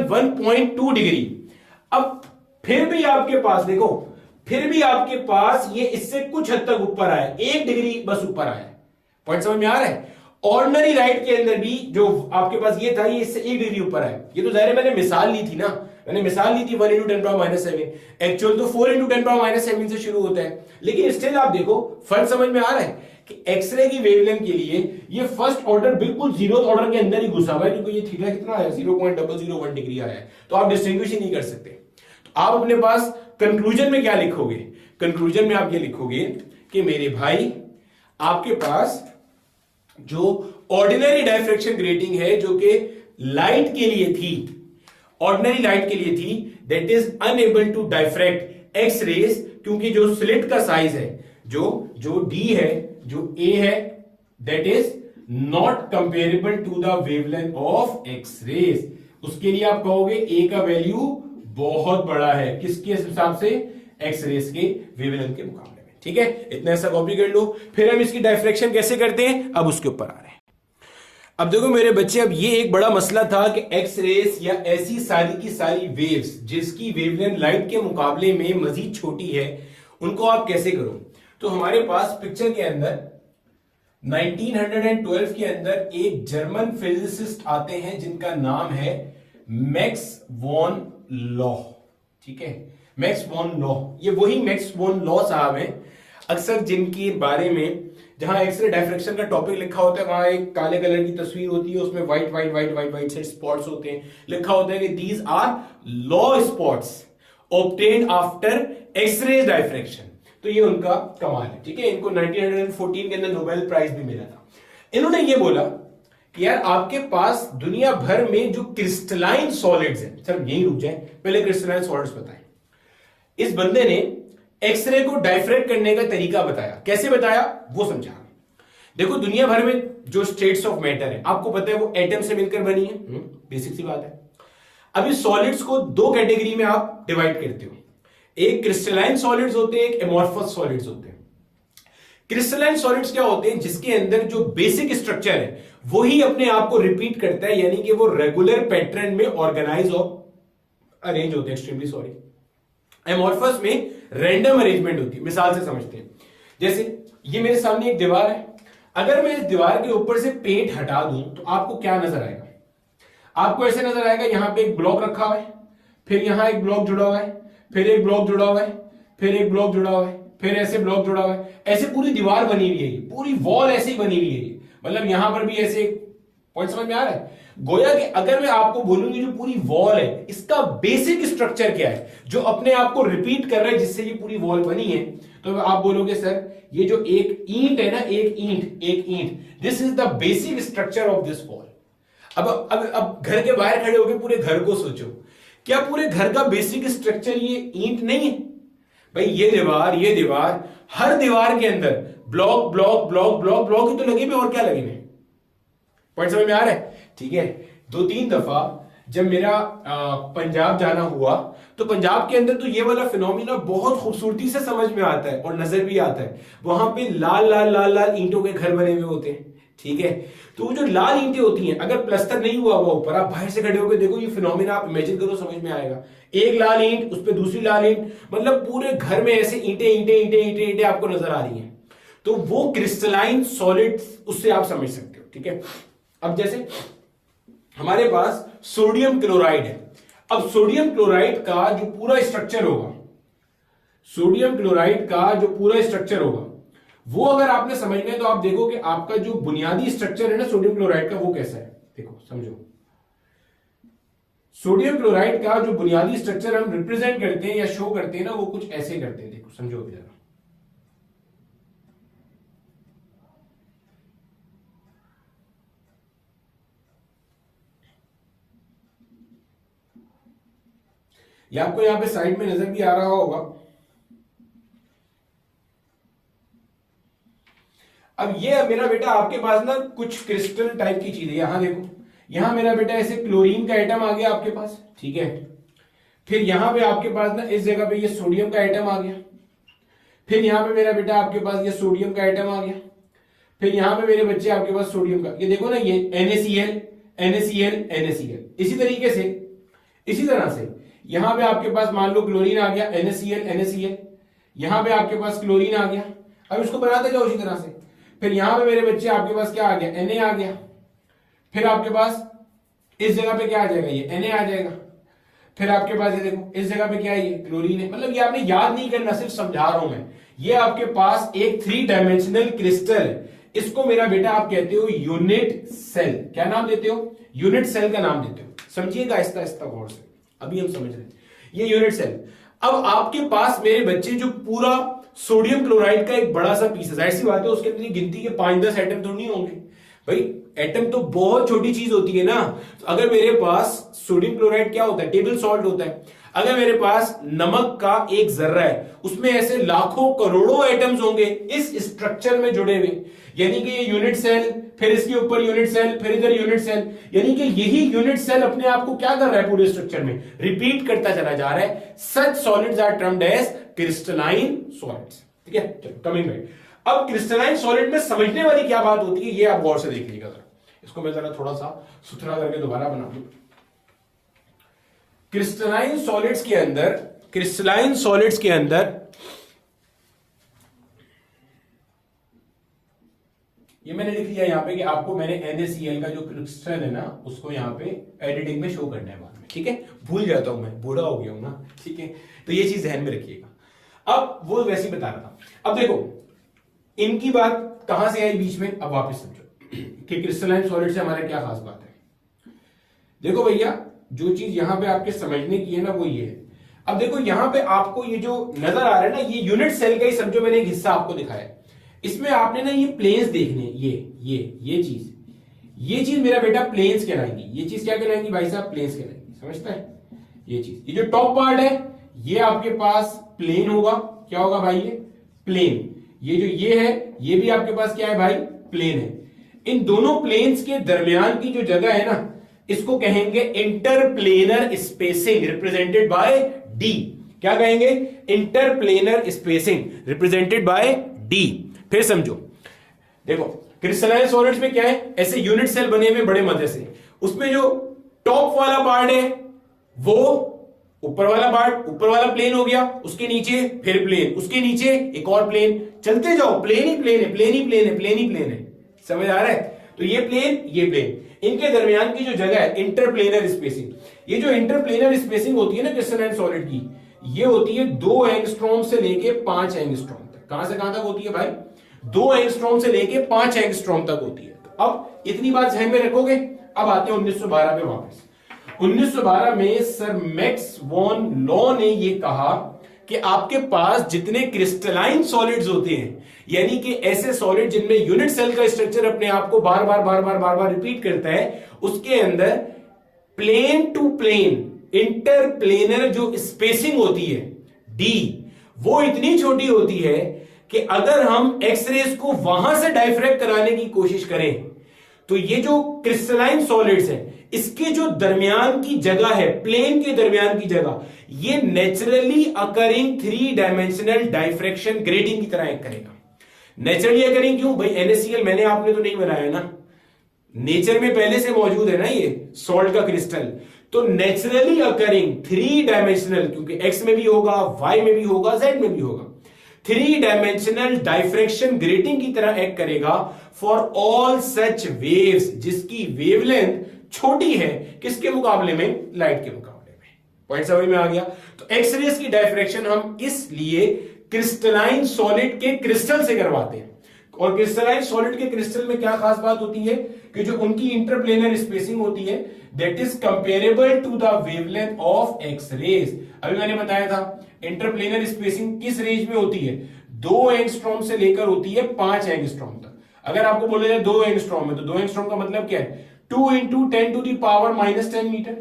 1.2 डिग्री। अब फिर भी आपके पास देखो, फिर भी आपके पास ये इससे कुछ हद तक ऊपर आया, 1 डिग्री बस ऊपर आया। पॉइंट समझ में आ रहा है? ऑर्डिनरी लाइट के अंदर भी जो आपके पास ये था, ये इससे 1 डिग्री ऊपर आया। ये तो जाहिर मैंने मिसाल ली थी ना, मैंने मिसाल ली थी 1 × 10⁻⁷। एक्चुअल तो 4 × 10⁻⁷ से शुरू होता है, लेकिन स्टिल आप देखो फर्क समझ में आ रहा है कि एक्सरे की वेवलेंथ के लिए ये फर्स्ट ऑर्डर बिल्कुल जीरोथ ऑर्डर के अंदर ही घुसा हुआ है, क्योंकि ये थीटा कितना आया? 0.001 डिग्री आया है। तो आप डिस्टिंग्विश ही नहीं कर सकते। तो आप अपने पास कंक्लूजन में क्या लिखोगे? कंक्लूजन में आप ये लिखोगे कि मेरे भाई आपके पास जो ऑर्डिनरी डायफ्रेक्शन ग्रेटिंग है, जो कि लाइट के लिए थी, ऑर्डिनरी लाइट के लिए थी, that is unable to diffract X rays, क्योंकि जो स्लिट का साइज है, जो डी है, जो ए है, that is not comparable to the wavelength of X rays. उसके लिए आप कहोगे ए का वैल्यू बहुत बड़ा है, किसके हिसाब से? एक्स रेज के वेवलेंथ के मुकाबले में। ठीक है, इतना ऐसा कॉपी कर लो। फिर हम इसकी डायफ्रेक्शन कैसे करते हैं, अब उसके ऊपर आ रहे हैं। अब देखो मेरे बच्चे, अब ये एक बड़ा मसला था कि एक्स रेज या ऐसी सारी की सारी वेव्स जिसकी वेवलेंथ लाइट के मुकाबले में मजीद छोटी है, उनको आप कैसे करो। तो हमारे पास पिक्चर के अंदर 1912 के अंदर एक जर्मन फिजिसिस्ट आते हैं जिनका नाम है मैक्स वॉन लॉ। ठीक है, मैक्स वॉन लॉ, ये वही मैक्स वॉन लॉ साहब हैं अक्सर जिनके बारे में, जहां एक्सरे डायफ्रेक्शन का टॉपिक लिखा होता है, वहां एक काले कलर की तस्वीर होती है, उसमें white white white white white से स्पॉट्स होते हैं, लिखा होता है कि these are Laue spots obtained after X-ray diffraction. तो ये उनका कमाल है। ठीक है, इनको 1914 के अंदर नोबेल प्राइज भी मिला था। इन्होंने ये बोला कि यार आपके पास दुनिया भर में जो क्रिस्टलाइन सॉलिड्स हैं, सर यही रुक जाए, पहले क्रिस्टलाइन सॉलिड्स बताएं। इस बंदे ने एक्सरे को डायफ्रेक्ट करने का तरीका बताया। कैसे बताया वो समझा। देखो दुनिया भर में जो स्टेट्स ऑफ मैटर है, आपको पता है वो एटम से मिलकर बनी है, बेसिक सी बात है। अब इस सॉलिड्स को दो कैटेगरी में आप डिवाइड करते हो, एक क्रिस्टलाइन सॉलिड्स होते हैं, एक एमॉर्फस सॉलिड्स होते हैं। क्रिस्टलाइन सॉलिड्स क्या होते हैं? जिसके अंदर जो बेसिक स्ट्रक्चर है वही अपने आप को रिपीट करता है, यानी कि वो रेगुलर पैटर्न में ऑर्गेनाइज और अरेंज होते हैं। एक्सट्रीमली सॉरी, एमॉर्फस में रैंडम अरेंजमेंट होती है। मिसाल से समझते हैं, जैसे ये मेरे सामने एक दीवार है, अगर मैं इस दीवार के ऊपर से पेंट हटा दूं तो आपको क्या नजर आएगा? आपको ऐसे नजर आएगा, यहां पे एक ब्लॉक रखा हुआ है, फिर यहां एक ब्लॉक जुड़ा हुआ है, फिर एक ब्लॉक जुड़ा हुआ है, फिर एक ब्लॉक जुड़ा हुआ है, फिर ऐसे ब्लॉक जुड़ा हुआ है, ऐसे पूरी दीवार बनी हुई है, पूरी वॉल ऐसे ही बनी हुई है। मतलब यहां पर भी ऐसे, पॉइंट समझ में आ रहा है? गोया कि अगर मैं आपको बोलूंगी जो पूरी वॉल है इसका बेसिक स्ट्रक्चर क्या है जो अपने आप को रिपीट कर रहा है, जिससे ये पूरी वॉल बनी है, तो आप बोलोगे सर ये जो एक ईंट है ना, एक ईंट, this is the basic structure of this wall. अब घर के बाहर खड़े होकर पूरे घर को सोचो, क्या पूरे घर का बेसिक स्ट्रक्चर ये ईंट नहीं है? भाई ये दीवार, हर दीवार के अंदर block block block block block ही तो लगे हुए, और क्या लगे हुए? पॉइंट समझ में आ रहा है? ठीक है, 2-3 दफा जब मेरा पंजाब जाना हुआ तो पंजाब के अंदर तो ये वाला फिनोमिना बहुत खूबसूरती से समझ में आता है और नजर भी आता है। वहां पे लाल लाल लाल लाल ईंटों के घर बने हुए होते हैं, ठीक है। तो वो जो लाल ईंटें होती हैं, अगर प्लस्तर नहीं हुआ हुआ ऊपर, आप बाहर से खड़े होकर देखो ये फिनोमिना, आप इमेजिन करो, समझ में आएगा। एक लाल ईंट, उस पर दूसरी लाल ईंट, मतलब पूरे घर में ऐसे ईंटें ईंटें ईंटें ईंटें ईंटें आपको नजर आ रही हैं। तो वो क्रिस्टलाइन सॉलिड, उससे आप समझ सकते हो, ठीक है। अब जैसे हमारे पास सोडियम क्लोराइड है। अब सोडियम क्लोराइड का जो पूरा स्ट्रक्चर होगा, सोडियम क्लोराइड का जो पूरा स्ट्रक्चर होगा, वो अगर आपने समझना है तो आप देखो कि आपका जो बुनियादी स्ट्रक्चर है ना सोडियम क्लोराइड का, वो कैसा है। देखो समझो, सोडियम क्लोराइड का जो बुनियादी स्ट्रक्चर हम रिप्रेजेंट करते हैं या शो करते हैं ना, वो कुछ ऐसे करते हैं। देखो समझो अभी जरा, ये आपको यहां पे साइड में नजर भी आ रहा होगा। अब ये मेरा बेटा आपके पास ना कुछ क्रिस्टल टाइप की चीज है। यहां देखो, यहां मेरा बेटा ऐसे क्लोरीन का एटम आ गया आपके पास, ठीक है। फिर यहां पे आपके पास ना इस जगह पे ये सोडियम का एटम आ गया। फिर यहां पे मेरा बेटा आपके पास ये सोडियम का एटम आ गया। फिर यहां पे मेरे बच्चे आपके पास सोडियम का, ये देखो ना, ये NaCl NaCl NaCl। इसी तरीके से, इसी तरह से यहां पे आपके पास मान लो क्लोरीन आ गया, NaCl NaCl। यहां पे आपके पास क्लोरीन आ गया। अब इसको बनाते जाओ इसी तरह से। फिर यहां पे मेरे बच्चे आपके पास क्या आ गया, Na आ गया। फिर आपके पास इस जगह पे क्या आ जाएगा, ये Na आ जाएगा। फिर आपके पास ये देखो, इस जगह पे क्या है, ये क्लोरीन है। मतलब ये आपने याद नहीं करना, सिर्फ समझा रहा हूं मैं। ये आपके पास एक 3 डायमेंशनल क्रिस्टल है। इसको मेरा बेटा आप कहते हो यूनिट सेल। क्या नाम देते हो, यूनिट सेल का नाम देते हो। समझिएगा आहिस्ता आहिस्ता गौर से, अभी हम समझ रहे हैं ये यूनिट सेल। अब आपके पास मेरे बच्चे जो पूरा सोडियम क्लोराइड का एक बड़ा सा पीस है, जाहिर सी बात है उसके अंदर गिनती के 5-10 एटम तो नहीं होंगे भाई। एटम तो बहुत छोटी चीज होती है ना। अगर मेरे पास सोडियम क्लोराइड क्या होता है, टेबल सॉल्ट होता है। अगर मेरे पास नमक का एक जर्रा है, उसमें ऐसे लाखों करोड़ों एटम्स होंगे इस स्ट्रक्चर में जुड़े हुए। यानी कि ये यूनिट सेल, फिर इसके ऊपर यूनिट सेल, फिर इधर यूनिट सेल। यानी कि यही यूनिट सेल अपने आप को क्या कर रहा है, पूरे स्ट्रक्चर में रिपीट करता चला जा रहा है। Such solids are termed as crystalline solids, ठीक है। चलो कमिंग बैक, अब क्रिस्टलाइन सॉलिड में समझने वाली क्या बात होती है, ये आप गौर से देखिएगा जरा। इसको मैं जरा थोड़ा सा सुथरा करके दोबारा बना दूं। क्रिस्टलाइन सॉलिड्स के अंदर, क्रिस्टलाइन सॉलिड्स के अंदर ये मैंने लिख लिया यहां पे कि आपको मैंने NaCl का जो क्रिस्टल है ना, उसको यहां पे एडिटिंग में शो करना है बाद में, ठीक है। भूल जाता हूं मैं, बूढ़ा हो गया हूं ना, ठीक है। तो ये चीज ध्यान में रखिएगा। अब वो वैसे ही बता रहा था। अब देखो इनकी बात कहां से आई बीच में, अब वापस समझो कि क्रिस्टलाइन सॉलिड से हमारा क्या खास बात है। देखो भैया, जो चीज यहां पे आपके समझने की है ना, वो ये है। अब देखो यहां पे आपको ये जो नजर आ रहा है ना, ये यूनिट सेल का ही समझो, मैंने एक हिस्सा आपको दिखाया। इसमें आपने ना ये प्लेन्स देखने, ये चीज मेरा बेटा प्लेन्स कहलाएंगी। ये चीज क्या कहलाएंगी भाई साहब, प्लेन्स कहलाएंगी, समझता है। ये चीज, ये जो टॉप पार्ट है, ये आपके पास प्लेन होगा। क्या होगा भाई, ये प्लेन। ये जो ये है, ये भी आपके पास क्या है भाई, प्लेन है। इन दोनों प्लेन्स के दरमियान की जो जगह है ना, इसको कहेंगे interplanar spacing, represented by D. क्या कहेंगे, interplanar spacing represented by D. फिर समझो, देखो क्रिस्टलाइन सॉलिड्स में क्या है, ऐसे यूनिट सेल बने हुए बड़े मजे से। उसमें जो टॉप वाला पार्ट है, वो ऊपर वाला पार्ट, ऊपर वाला प्लेन हो गया, उसके नीचे फिर प्लेन, उसके नीचे एक और प्लेन, चलते जाओ, प्लेन ही प्लेन है, प्लेन ही प्लेन है, प्लेन ही प्लेन है। समझ आ रहा है। तो ये प्लेन, ये प्लेन, इनके दरमियान की जो जगह है इंटरप्लेनर स्पेसिंग। ये जो इंटरप्लेनर स्पेसिंग होती है ना क्रिस्टलाइन सॉलिड की, ये होती है 2 एंगस्ट्रॉम से लेके 5 एंगस्ट्रॉम तक। कहां से कहां तक होती है भाई, 2 एंगस्ट्रॉम से लेके 5 एंगस्ट्रॉम तक होती है। तो अब इतनी बात ध्यान में रखोगे। अब आते हैं 1912 में वापस। 1912 में सर मैक्स वॉन लॉ ने यह कहा कि आपके पास जितने क्रिस्टलाइन सॉलिड्स होते हैं, यानी कि ऐसे सॉलिड जिनमें यूनिट सेल का स्ट्रक्चर अपने आप को बार बार रिपीट करता है, उसके अंदर प्लेन टू प्लेन इंटरप्लेनर जो स्पेसिंग होती है डी, वो इतनी छोटी होती है कि अगर हम एक्सरेज को वहां से डाइफ्रैक्ट कराने की कोशिश करें तो ये जो क्रिस्टलाइन सॉलिड्स है, इसके जो दरमियान की जगह है, प्लेन के दरमियान की जगह, ये naturally occurring 3 dimensional diffraction grating की तरह एक्ट करेगा। नेचुरली अकरिंग क्यों भाई? NaCl मैंने आपने तो नहीं बनाया ना, नेचर में पहले से मौजूद है ना ये सॉल्ट का क्रिस्टल। तो नेचुरली अकरिंग 3 डायमेंशनल, क्योंकि एक्स में भी होगा, वाई में भी होगा, जेड में भी होगा, 3 डायमेंशनल डाइफ्रैक्शन ग्रेटिंग की तरह एक्ट करेगा फॉर ऑल सच वेव्स जिसकी वेवलेंथ छोटी है किसके मुकाबले में? लाइट के मुकाबले में। पॉइंट समझ में आ गया? तो एक्स रेज की डाइफ्रैक्शन हम इसलिए क्रिस्टलाइन सॉलिड के क्रिस्टल से करवाते हैं। और क्रिस्टलाइन सॉलिड के क्रिस्टल में क्या खास बात होती है कि जो उनकी इंटरप्लेनर स्पेसिंग होती है that is comparable to the wavelength of X rays. अभी मैंने बताया था इंटरप्लेनर स्पेसिंग किस रेंज में होती है? 2 एंगस्ट्रॉम से लेकर होती है 5 एंगस्ट्रॉम तक। अगर आपको बोला जाए 2 एंगस्ट्रॉम है, तो 2 एंगस्ट्रॉम का मतलब क्या है? 2 into 10 to the power -10 metre.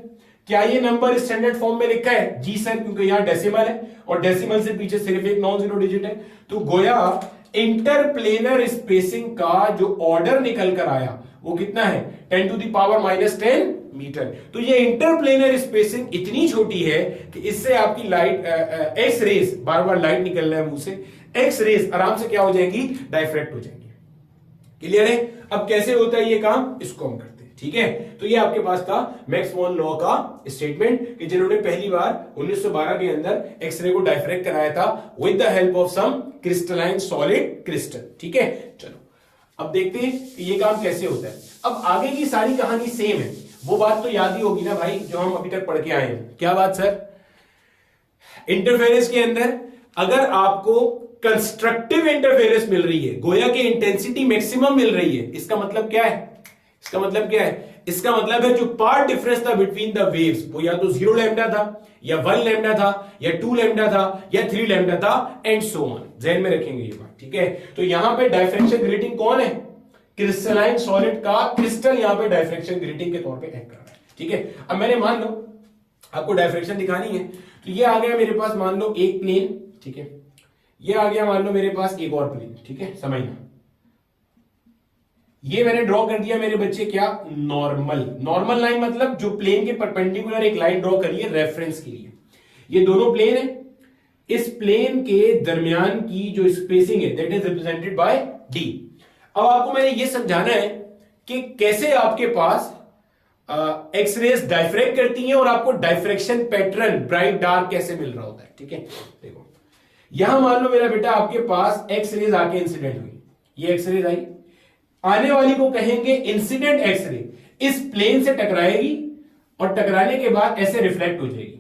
क्या ये नंबर स्टैंडर्ड फॉर्म में लिखा है? जी सर, क्योंकि यहां डेसिमल है और डेसिमल से पीछे सिर्फ एक नॉन जीरो डिजिट है। तो गोया इंटरप्लेनर स्पेसिंग का जो ऑर्डर निकल कर आया वो कितना है? 10 टू दी पावर -10 मीटर। तो ये इंटरप्लेनर स्पेसिंग इतनी छोटी है कि इससे आपकी लाइट एक्स रेज, बार बार लाइट निकल रहा है मुंह से, एक्स रेज आराम से क्या हो जाएंगी? डाइफ्रैक्ट हो जाएंगी। क्लियर है? अब कैसे होता है ये काम, इसको हम करते हैं। ठीक है, तो ये आपके पास था मैक्स बोर्न लॉ का स्टेटमेंट कि जिन्होंने पहली बार 1912 के अंदर एक्सरे को डाइफ्रैक्ट कराया था with the help of some crystalline solid crystal. ठीक है, चलो अब देखते हैं कि ये काम कैसे होता है। अब आगे की सारी कहानी सेम है, वो बात तो याद ही होगी ना भाई जो हम अभी तक पढ़ के आए हैं। क्या बात सर? इंटरफेरेंस के अंदर अगर आपको कंस्ट्रक्टिव इंटरफेरेंस मिल रही है, गोया की इंटेंसिटी मैक्सिमम मिल रही है, इसका मतलब क्या है? इसका मतलब क्या है? इसका मतलब है जो पार्ट डिफरेंस था बिटवीन द वेव्स वो या तो 0 लैम्डा था, या 1 लैम्डा था, या 2 लैम्डा था, या 3 लैम्डा था, एंड सो ऑन। ध्यान में रखेंगे ये बात। ठीक है, तो यहां पे डाइफ्रैक्शन ग्रेटिंग कौन है? क्रिस्टलाइन सॉलिड का क्रिस्टल यहां पे डाइफ्रैक्शन ग्रेटिंग के तौर पे एक्ट कर रहा है। ठीक है, अब मैंने मान लो आपको डाइफ्रैक्शन दिखानी है, तो ये आ गया मेरे पास मान लो एक प्लेन। ठीक है, ये आ गया मान लो मेरे पास एक और प्लेन। ठीक है, समझना, ये मैंने ड्रॉ कर दिया मेरे बच्चे क्या? नॉर्मल। नॉर्मल लाइन मतलब जो प्लेन के परपेंडिकुलर एक लाइन ड्रॉ करिए रेफरेंस के लिए। ये दोनों प्लेन है, इस प्लेन के दरमियान की जो स्पेसिंग है that is represented by D. अब आपको मैंने ये समझाना है कि कैसे आपके पास एक्स रेज डाइफ्रैक्ट करती हैं और आपको डाइफ्रैक्शन पैटर्न ब्राइट डार्क कैसे मिल रहा होता है। ठीक है, देखो यहां मान लो मेरा बेटा आपके पास एक्स रेज आके इंसिडेंट हुई, ये एक्स रेज आई, आने वाली को कहेंगे इंसिडेंट एक्सरे, इस प्लेन से टकराएगी और टकराने के बाद ऐसे रिफ्लेक्ट हो जाएगी।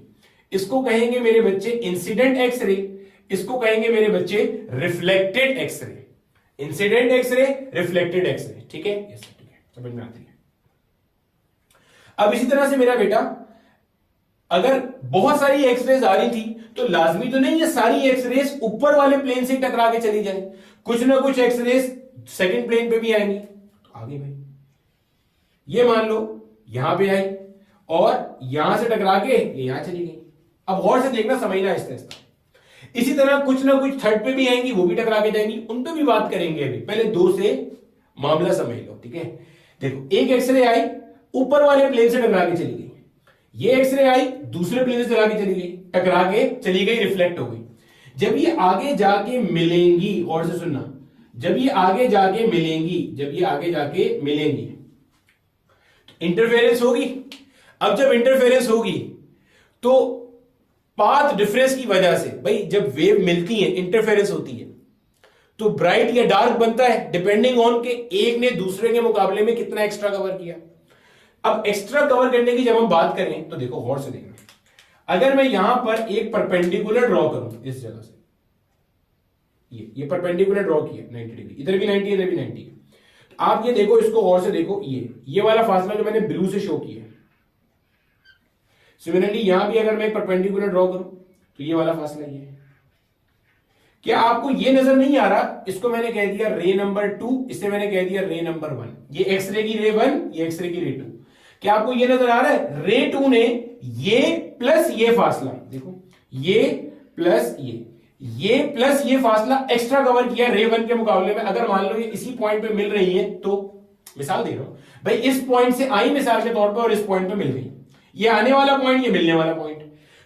इसको कहेंगे मेरे बच्चे इंसिडेंट एक्सरे, इसको कहेंगे मेरे बच्चे reflected X-ray. Incident X-ray, reflected X-ray. ठीक है, यस ठीक है, समझ में आती है। अब इसी तरह से मेरा बेटा अगर बहुत सारी एक्सरेज आ रही थी तो लाजमी तो नहीं है सारी एक्सरेज ऊपर वाले प्लेन से टकरा के चली जाए, कुछ ना कुछ एक्सरेज सेकंड प्लेन पे भी आएंगी। तो आगे भाई ये मान लो यहां पे आई और यहां से टकरा के ये यहां चली गई। अब गौर से देखना, समझना आहिस्ता आहिस्ता। इसी तरह कुछ ना कुछ थर्ड पे भी आएंगी, वो भी टकरा के जाएंगी, उन पे भी बात करेंगे अभी। पहले 2 से मामला समझ लो। ठीक है, देखो एक एक्सरे आई ऊपर वाले प्लेन से टकरा के चली गई, ये एक्सरे आई दूसरे प्लेन से टकरा के चली गई, टकरा के चली गई, रिफ्लेक्ट हो गई। जब ये आगे जाके मिलेंगी, और से सुनना, जब ये आगे जाके मिलेंगी, जब ये आगे जाके मिलेंगी तो इंटरफेरेंस होगी। अब जब इंटरफेरेंस होगी तो पाथ डिफरेंस की वजह से भाई जब वेव मिलती है इंटरफेरेंस होती है तो ब्राइट या डार्क बनता है डिपेंडिंग ऑन के एक ने दूसरे के मुकाबले में कितना एक्स्ट्रा कवर किया। अब एक्स्ट्रा कवर करने की जब हम बात करें तो देखो गौर से देखना, अगर मैं यहां पर एक परपेंडिकुलर ड्रॉ करूं इस जगह से, ये परपेंडिकुलर ड्रॉ किया 90 डिग्री, इधर भी 90 इधर भी 90 है। तो आप ये देखो, इसको गौर से देखो, ये वाला फासला जो मैंने ब्लू से शो किया। सिमिलरली यहां भी अगर मैं परपेंडिकुलर ड्रॉ करूं तो ये वाला फासला ये है। क्या आपको ये नजर नहीं आ रहा? इसको मैंने कह दिया रे नंबर 2, इसे मैंने कह दिया रे नंबर 1। ये एक्सरे की रे 1, ये एक्सरे की रे 2। क्या आपको ये नजर आ रहा है? रे 2 ने ये प्लस ये फासला, देखो ये प्लस ये प्लस ये फासला एक्स्ट्रा कवर किया रे 1 के मुकाबले में। अगर मान लो ये इसी पॉइंट पे मिल रही है तो मिसाल दे रहा हूं भाई, इस पॉइंट से आई मिसाल के तौर पर और इस पॉइंट पे मिल गई, ये आने वाला पॉइंट, ये मिलने वाला पॉइंट,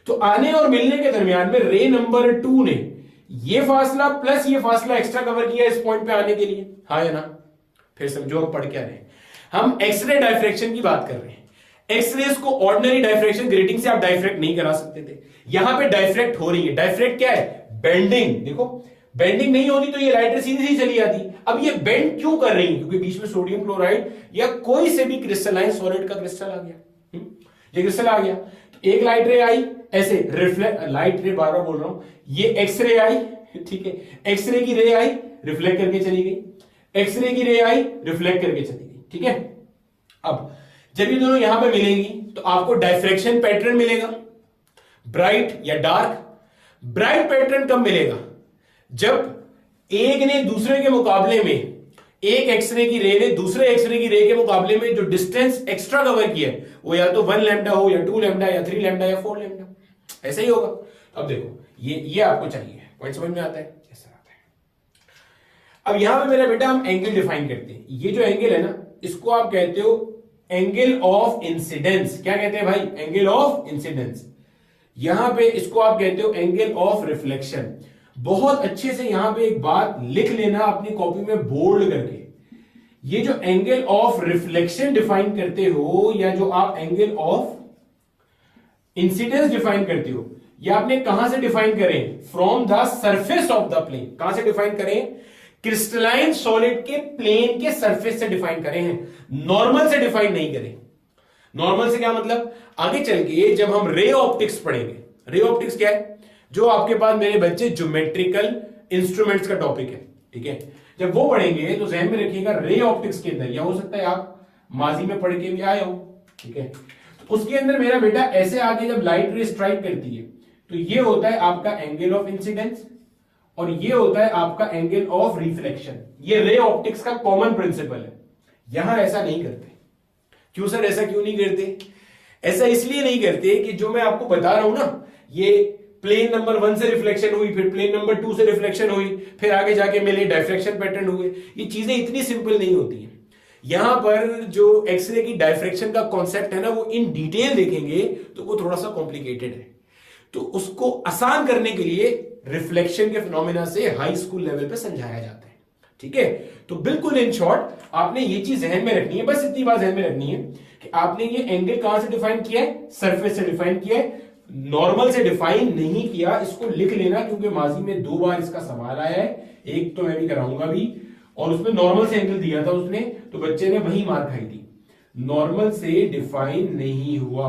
तो आने और मिलने के दरमियान में रे नंबर 2 ने ये फासला प्लस ये फासला एक्स्ट्रा कवर किया इस पॉइंट पे आने के लिए, हाँ या ना? फिर समझो हम पढ़ क्या रहे हैं, हम एक्सरे डायफ्रैक्शन की बात कर रहे हैं। एक्सरेज को ऑर्डिनरी डायफ्रैक्शन ग्रेटिंग से आप डायफ्रैक्ट नहीं करा सकते थे, यहां पे डायफ्रैक्ट हो रही है। डायफ्रैक्ट क्या है? बेंडिंग। देखो बेंडिंग नहीं होती तो ये लाइट रे सीधी ही चली जाती, अब ये बेंड क्यों कर रही है? क्योंकि बीच में सोडियम क्लोराइड या कोई से भी क्रिस्टलाइन सॉलिड का क्रिस्टल आ गया, ये क्रिस्टल आ गया, तो एक लाइट रे आई ऐसे रिफ्लेक्ट, लाइट रे बार बार बोल रहा हूं, ये एक्सरे आई, ठीक है, एक्सरे की रे आई रिफ्लेक्ट करके चली गई, एक्सरे की रे आई रिफ्लेक्ट करके चली गई, ठीक है। अब जब ये दोनों यहां पे मिलेंगी तो आपको डायफ्रैक्शन पैटर्न मिलेगा, ब्राइट या डार्क। ब्राइट पैटर्न कब मिलेगा? जब एक ने दूसरे के मुकाबले में, एक एक्सरे की रे ने दूसरे एक्सरे की रे के मुकाबले में जो डिस्टेंस एक्स्ट्रा कवर किया है वो या तो 1 लैम्डा हो या 2 लैम्डा या 3 लैम्डा या 4 लैम्डा, ऐसा ही होगा। अब देखो ये आपको चाहिए, पॉइंट समझ में आता है? ऐसा आता है। अब यहां पे मेरा बेटा हम एंगल डिफाइन करते हैं, ये जो एंगल है ना इसको आप कहते हो एंगल ऑफ इंसिडेंस। क्या कहते हैं भाई? Angle of incidence. यहां पे इसको आप कहते हो एंगल ऑफ रिफ्लेक्शन। बहुत अच्छे से यहां पे एक बात लिख लेना अपनी कॉपी में बोल्ड करके, ये जो एंगल ऑफ रिफ्लेक्शन डिफाइन करते हो या जो आप एंगल ऑफ इंसिडेंस डिफाइन करते हो, ये आपने कहां से डिफाइन करें? From the surface of the plane. कहां से डिफाइन करें? क्रिस्टलाइन सॉलिड के प्लेन के सरफेस से डिफाइन करें हैं, नॉर्मल से डिफाइन नहीं करें। नॉर्मल से क्या मतलब? आगे चल के जब हम रे ऑप्टिक्स पढ़ेंगे, रे ऑप्टिक्स क्या है? जो आपके पास मेरे बच्चे ज्योमेट्रिकल इंस्ट्रूमेंट्स का टॉपिक है, ठीक है, जब वो पढ़ेंगे तो जहन में रखिएगा रे ऑप्टिक्स के अंदर, या हो सकता है आप माजी में पढ़ के भी आए हो, ठीक है, तो उसके अंदर मेरा बेटा ऐसे आगे जब लाइट रे स्ट्राइक करती है तो ये होता है आपका एंगल ऑफ इंसिडेंस और ये होता है आपका एंगल ऑफ रिफ्लेक्शन। ये रे ऑप्टिक्स का कॉमन प्रिंसिपल है। यहां ऐसा नहीं करते। क्यों सर, ऐसा क्यों नहीं करते? ऐसा इसलिए नहीं करते कि जो मैं आपको बता रहा हूं ना, ये प्लेन नंबर 1 से रिफ्लेक्शन हुई, फिर प्लेन नंबर 2 से रिफ्लेक्शन हुई, फिर आगे जाके मिले डायफ्रैक्शन पैटर्न हुए, ये चीजें इतनी सिंपल नहीं होती हैं। यहां पर जो एक्सरे की डायफ्रैक्शन का कॉन्सेप्ट है ना, वो इन डिटेल देखेंगे तो वो थोड़ा सा कॉम्प्लिकेटेड है, तो उसको आसान करने के लिए रिफ्लेक्शन के फिनोमेना से हाई स्कूल लेवल पे समझाया जाता है, ठीक है। तो बिल्कुल इन शॉर्ट आपने ये चीज जहन में रखनी है, बस इतनी बात जहन में रखनी है कि आपने ये एंगल कहां से डिफाइन किया है? सरफेस से डिफाइन किया है, नॉर्मल से डिफाइन नहीं किया। इसको लिख लेना क्योंकि माजी में 2 बार इसका सवाल आया है, एक तो मैं भी कराऊंगा भी, और उसमें नॉर्मल से एंगल दिया था उसने, तो बच्चे ने वही मार खाई थी। नॉर्मल से डिफाइन नहीं हुआ,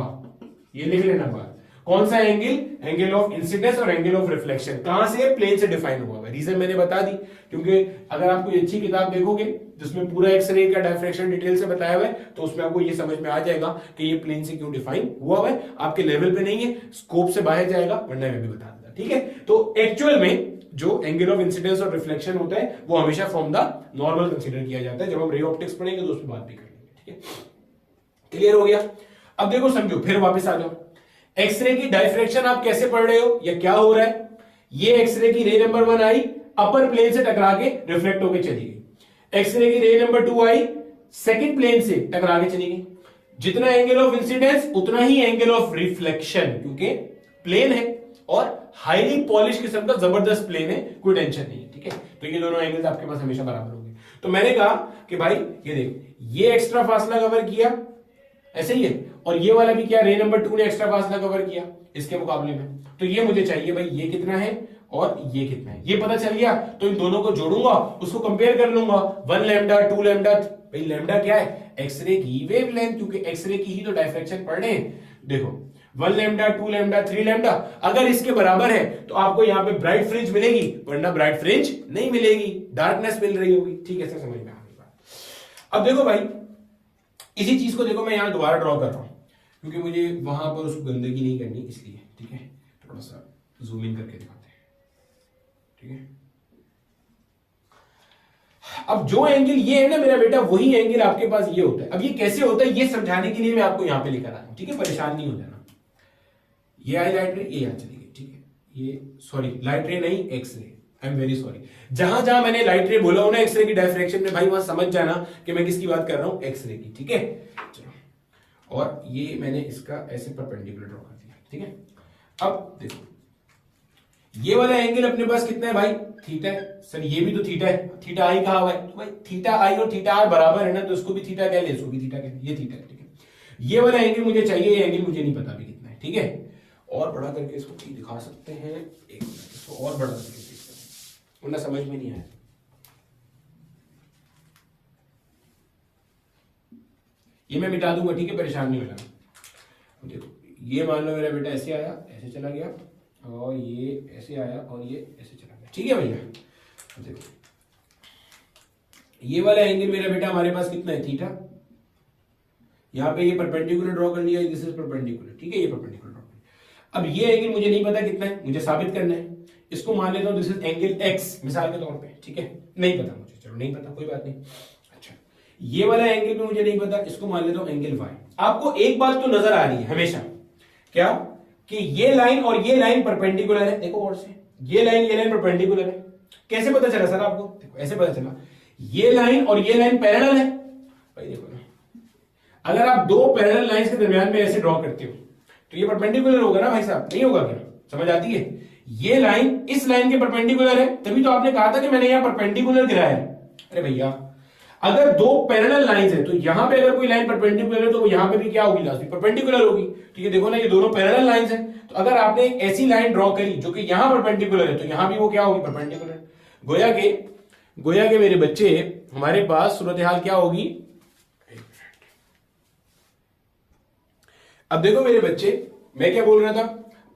ये लिख लेना बात। कौन सा एंगल? एंगल ऑफ इंसिडेंस और एंगल ऑफ रिफ्लेक्शन। कहां से? प्लेन से डिफाइन हुआ है। रीजन मैंने बता दी, क्योंकि अगर आप कोई अच्छी किताब देखोगे जिसमें पूरा एक्सरे का डायफ्रैक्शन डिटेल से बताया हुआ है तो उसमें आपको ये समझ में आ जाएगा कि ये प्लेन से क्यों डिफाइन हुआ है। आपके लेवल पे नहीं है, स्कोप से बाहर जाएगा, वरना मैं भी बता दूंगा, ठीक है। तो एक्चुअल में जो एंगल ऑफ इंसिडेंस और रिफ्लेक्शन होता है वो हमेशा फ्रॉम द नॉर्मल कंसीडर किया जाता है। जब हम रे ऑप्टिक्स पढ़ेंगे तो उस पर बात भी करेंगे, ठीक है। क्लियर हो गया? अब देखो समझो, फिर वापस आ जाओ। एक्सरे की डायफ्रैक्शन आप कैसे पढ़ रहे हो या क्या हो रहा है? ये एक्सरे की रे नंबर 1 आई, अपर प्लेन से टकरा के रिफ्लेक्ट होकर चली गई। एक्सरे की रे नंबर 2 आई, सेकंड प्लेन से टकरा के चली गई। जितना एंगल ऑफ इंसिडेंस उतना ही एंगल ऑफ रिफ्लेक्शन, क्योंकि प्लेन है और हाईली पॉलिश किस्म का जबरदस्त प्लेन है, कोई टेंशन नहीं है, ठीक है। तो ये दोनों एंगल्स आपके पास हमेशा बराबर होंगे। तो मैंने कहा कि भाई ये देख, ये एक्स्ट्रा फासला कवर किया, ऐसे ही है, और ये वाला भी क्या? रे नंबर 2 ने एक्स्ट्रा फासला कवर किया इसके मुकाबले में। तो ये मुझे चाहिए भाई, ये कितना है और ये कितना है, ये पता चल गया तो इन दोनों को जोड़ूंगा, उसको कंपेयर कर लूंगा। 1 लैम्डा 2 लैम्डा, भाई लैम्डा क्या है? एक्सरे की वेवलेंथ, क्योंकि एक्सरे की ही तो डायफ्रैक्शन पढ़ रहे हैं। देखो 1 लैम्डा 2 लैम्डा 3 लैम्डा अगर इसके बराबर है तो आपको यहां पे ब्राइट फ्रिंज मिलेगी, वरना ब्राइट फ्रिंज नहीं मिलेगी, डार्कनेस मिल रही होगी, ठीक है। समझ में आ गई बात। अब देखो भाई, इसी चीज को देखो मैं यहां दोबारा ड्रॉ कर रहा हूं क्योंकि मुझे वहां पर उसको गंदगी नहीं करनी, इसलिए, ठीक है। थोड़ा सा जूम इन करके दिखाते हैं, ठीक है। अब जो एंगल ये है ना मेरा बेटा, वही एंगल आपके पास ये होता है। अब ये कैसे होता है ये समझाने के लिए मैं आपको यहां पे लेकर आया हूं, ठीक है। परेशान नहीं हो जाना। ये आई लाइट रे, ये यहां चली गई, ठीक है। ये सॉरी लाइट रे नहीं, X-ray I am very sorry. जहां जहां मैंने लाइट रे बोला हो ना एक्सरे की डायफ्रैक्शन में, भाई वहां समझ जाना कि मैं किसकी बात कर रहा हूं, एक्सरे की, ठीक है। चलो, और ये मैंने इसका ऐसे परपेंडिकुलर ड्रॉ कर दिया, ठीक है। अब देखो ये वाला एंगल अपने पास कितना है भाई, थीटा है। सर ये भी तो थीटा है, थीटा आई कहा हुआ है, तो भाई थीटा आई और थीटा आर बराबर है ना, तो इसको भी थीटा कह ले, इसको भी थीटा कह ले, ये थीटा है, ठीक है। ये वाला एंगल मुझे चाहिए, ये एंगल मुझे नहीं पता भी कितना है, ठीक है। और बड़ा करके इसको दिखा सकते हैं, एक मिनट, इसको और बड़ा करके वरना समझ में नहीं आया। ये मैं मिटा दूंगा, ठीक है, परेशान नहीं होना। देखो ये मान लो मेरा बेटा ऐसे आया, ऐसे चला गया, और ये ऐसे आया और ये ऐसे चला गया, ठीक है भैया। देखो ये वाला एंगल मेरा बेटा हमारे पास कितना है, थीटा। यहां पे ये परपेंडिकुलर ड्रॉ कर लिया, दिस इज परपेंडिकुलर, ठीक है, ये परपेंडिकुलर ड्रॉ कर लिया। अब ये एंगल मुझे नहीं पता कितना है, मुझे साबित करना है। इसको मान लेता हूं दिस इज एंगल एक्स मिसाल के तौर पे, ठीक है। नहीं पता मुझे, चलो नहीं पता, कोई बात नहीं। अच्छा ये वाला एंगल भी मुझे नहीं पता, इसको मान लेता हूं एंगल वाई। आपको एक बात तो नजर आ रही है हमेशा, क्या, कि ये लाइन और ये लाइन परपेंडिकुलर है। देखो और से ये लाइन परपेंडिकुलर है। कैसे पता चला सर आपको, देखो ऐसे पता चला, ये लाइन और ये लाइन पैरेलल है। भाई देखो ना, अगर आप दो पैरेलल लाइंस के दरमियान में ऐसे ड्रॉ करते हो तो ये परपेंडिकुलर होगा ना भाई साहब, नहीं होगा क्या, समझ आती है। ये लाइन इस लाइन के परपेंडिकुलर है, तभी तो आपने कहा था कि मैंने यहां परपेंडिकुलर गिराया है। अरे भैया अगर दो पैरेलल लाइंस है तो यहां पे अगर कोई लाइन परपेंडिकुलर है तो वो यहां पे भी क्या होगी, लास्ट में परपेंडिकुलर होगी, ठीक है। देखो ना ये दोनों पैरेलल लाइंस है, तो अगर आपने एक ऐसी लाइन ड्रॉ करी जो कि यहां परपेंडिकुलर है तो यहां भी वो क्या होगी, परपेंडिकुलर। गोया के मेरे बच्चे हमारे पास सूरत हाल क्या होगी। अब देखो मेरे बच्चे, मैं क्या बोल रहा था,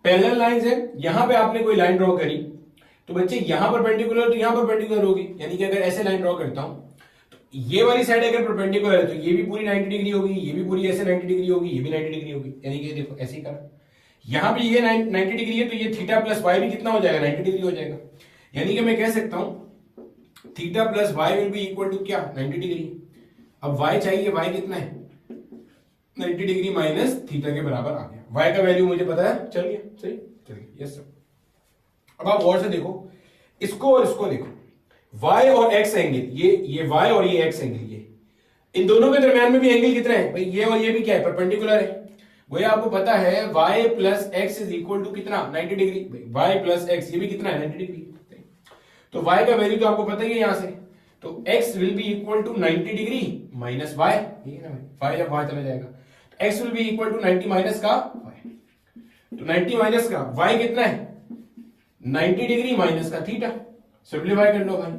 पैरेलल लाइंस है, यहां पे आपने कोई लाइन ड्रॉ करी तो बच्चे यहां परपेंडिकुलर तो यहां परपेंडिकुलर होगी, यानी कि अगर ऐसे लाइन ड्रॉ करता हूं तो ये वाली साइड अगर परपेंडिकुलर है तो ये भी पूरी 90 डिग्री होगी, ये भी पूरी ऐसे 90 डिग्री होगी, ये भी 90 डिग्री होगी, यानी कि देखो ऐसे ही करा। यहां पे ये 90 डिग्री है तो ये थीटा प्लस वाई भी कितना हो जाएगा, 90 डिग्री हो जाएगा। यानी कि मैं कह सकता हूं theta plus y will be equal to क्या, 90 डिग्री। अब वाई चाहिए, वाई कितना है, 90 डिग्री माइनस थीटा के बराबर आ गया। वाई का वैल्यू मुझे पता है, चल गया, सही चल गया, यस सर। अब आप और से देखो, इसको और इसको देखो, y और x एंगल, ये y और ये x एंगल, ये इन दोनों के दरमियान में भी एंगल कितना है भाई, ये और ये भी क्या है, परपेंडिकुलर है। वही आपको पता है y plus x is equal to कितना, 90 डिग्री। y प्लस एक्स ये भी कितना है, 90 डिग्री। तो y का वैल्यू तो आपको पता ही है यहां से, तो x will be equal to 90 degree minus y, ठीक है ना भाई, y जब वहां चला जाएगा तो x will be equal to 90 minus का y, तो 90 माइनस का y कितना है, 90 डिग्री माइनस का थीटा। सिंपलीफाई कर लो भाई,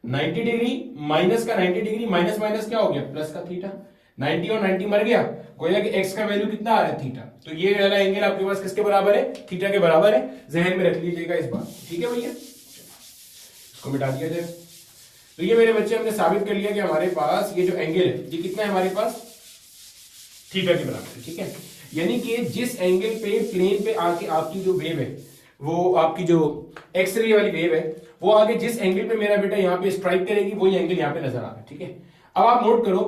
90 डिग्री माइनस का 90 डिग्री माइनस माइनस क्या हो गया, प्लस का थीटा। 90 और 90 मर गया, गोया कि x का वैल्यू कितना आ रहा है, थीटा। तो ये वाला एंगल आपके पास किसके बराबर है, थीटा के बराबर है। जहन में रख लीजिएगा इस बात, ठीक है भैया। इसको मिटा दिया जाए। तो ये मेरे बच्चे हमने साबित कर लिया कि हमारे पास ये जो एंगल है ये कितना है हमारे पास, थीटा के बराबर है, ठीक है। यानी कि जिस एंगल पे प्लेन पे आके आपकी जो वेव है, वो आपकी जो एक्सरे वाली वेव है, वो आगे जिस एंगल पे मेरा बेटा यहाँ पे स्ट्राइक करेगी वही एंगल यहाँ पे नजर आ रहा है, ठीक है। अब आप नोट करो,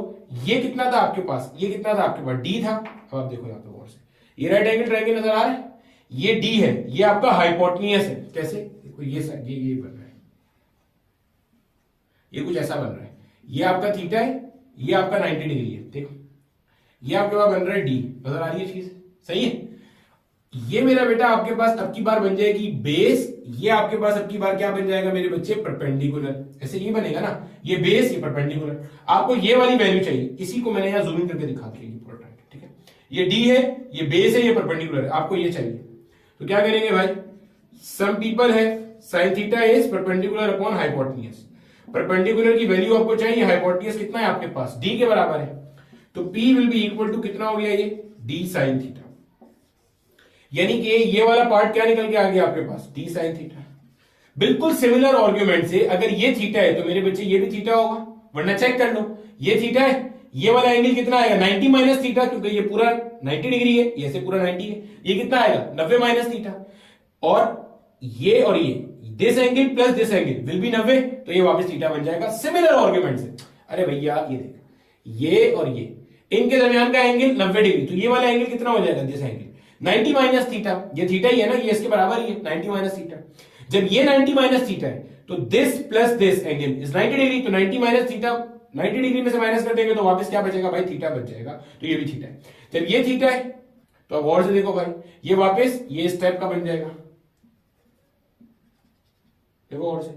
ये कितना था आपके पास, ये कितना था आपके पास, डी था। अब आप देखो यहाँ पे गौर से, ये राइट एंगल ट्रायंगल नजर आ रहा है, ये डी है, ये आपका हाइपोटेन्यूस है। कैसे, देखो ये बन रहा है, ये कुछ ऐसा बन रहा है, ये आपका थीटा है, ये आपका 90 डिग्री है। देखो ये आपके पास बन रहा है डी, नजर आ रही है चीज, सही है। ये मेरा बेटा आपके पास अब की बार बन जाएगी बेस, ये आपके पास अब की बार क्या बन जाएगा मेरे बच्चे, परपेंडिकुलर। ऐसे ये बनेगा ना, ये बेस ये परपेंडिकुलर। आपको ये वाली वैल्यू चाहिए, इसी को मैंने यहां जूम इन करके दिखा दिया, ठीक है। ये डी है, ये बेस है, ये परपेंडिकुलर है, आपको ये चाहिए। तो क्या करेंगे भाई, सम पीपल है sine theta is perpendicular upon hypotenuse. Perpendicular की वैल्यू आपको चाहिए, हाइपोटेन्यूस कितना है आपके पास, डी के बराबर है। तो P will be equal to कितना हो गया, ये डी साइन थीटा। यानी कि ये वाला पार्ट क्या निकल के आ गया आपके पास, डी साइन थीटा। बिल्कुल सिमिलर आर्गुमेंट से अगर ये थीटा है तो मेरे बच्चे ये भी थीटा होगा, वरना चेक कर लो, ये थीटा है, ये वाला एंगल कितना आएगा, 90 माइनस थीटा, क्योंकि ये पूरा 90 डिग्री है, ये से पूरा 90 है, ये कितना आएगा 90 माइनस थीटा। और ये this angle plus this angle will be 90, तो ये वापस थीटा बन जाएगा सिमिलर आर्गुमेंट से। अरे भैया ये देख, ये और ये इनके दरमियान का एंगल 90 डिग्री, तो ये वाला एंगल कितना हो जाएगा, दिस एंगल 90 माइनस थीटा, ये थीटा ही है ना, ये इसके बराबर ही है 90 माइनस थीटा। जब ये 90 माइनस थीटा है तो this plus this angle is 90 degree, तो 90 माइनस थीटा 90 डिग्री में से माइनस कर देंगे तो वापस क्या बचेगा भाई, थीटा बच जाएगा, तो ये भी थीटा है। जब ये थीटा है तो अब और से देखो भाई, ये वापस ये इस टाइप का बन जाएगा, देखो और से,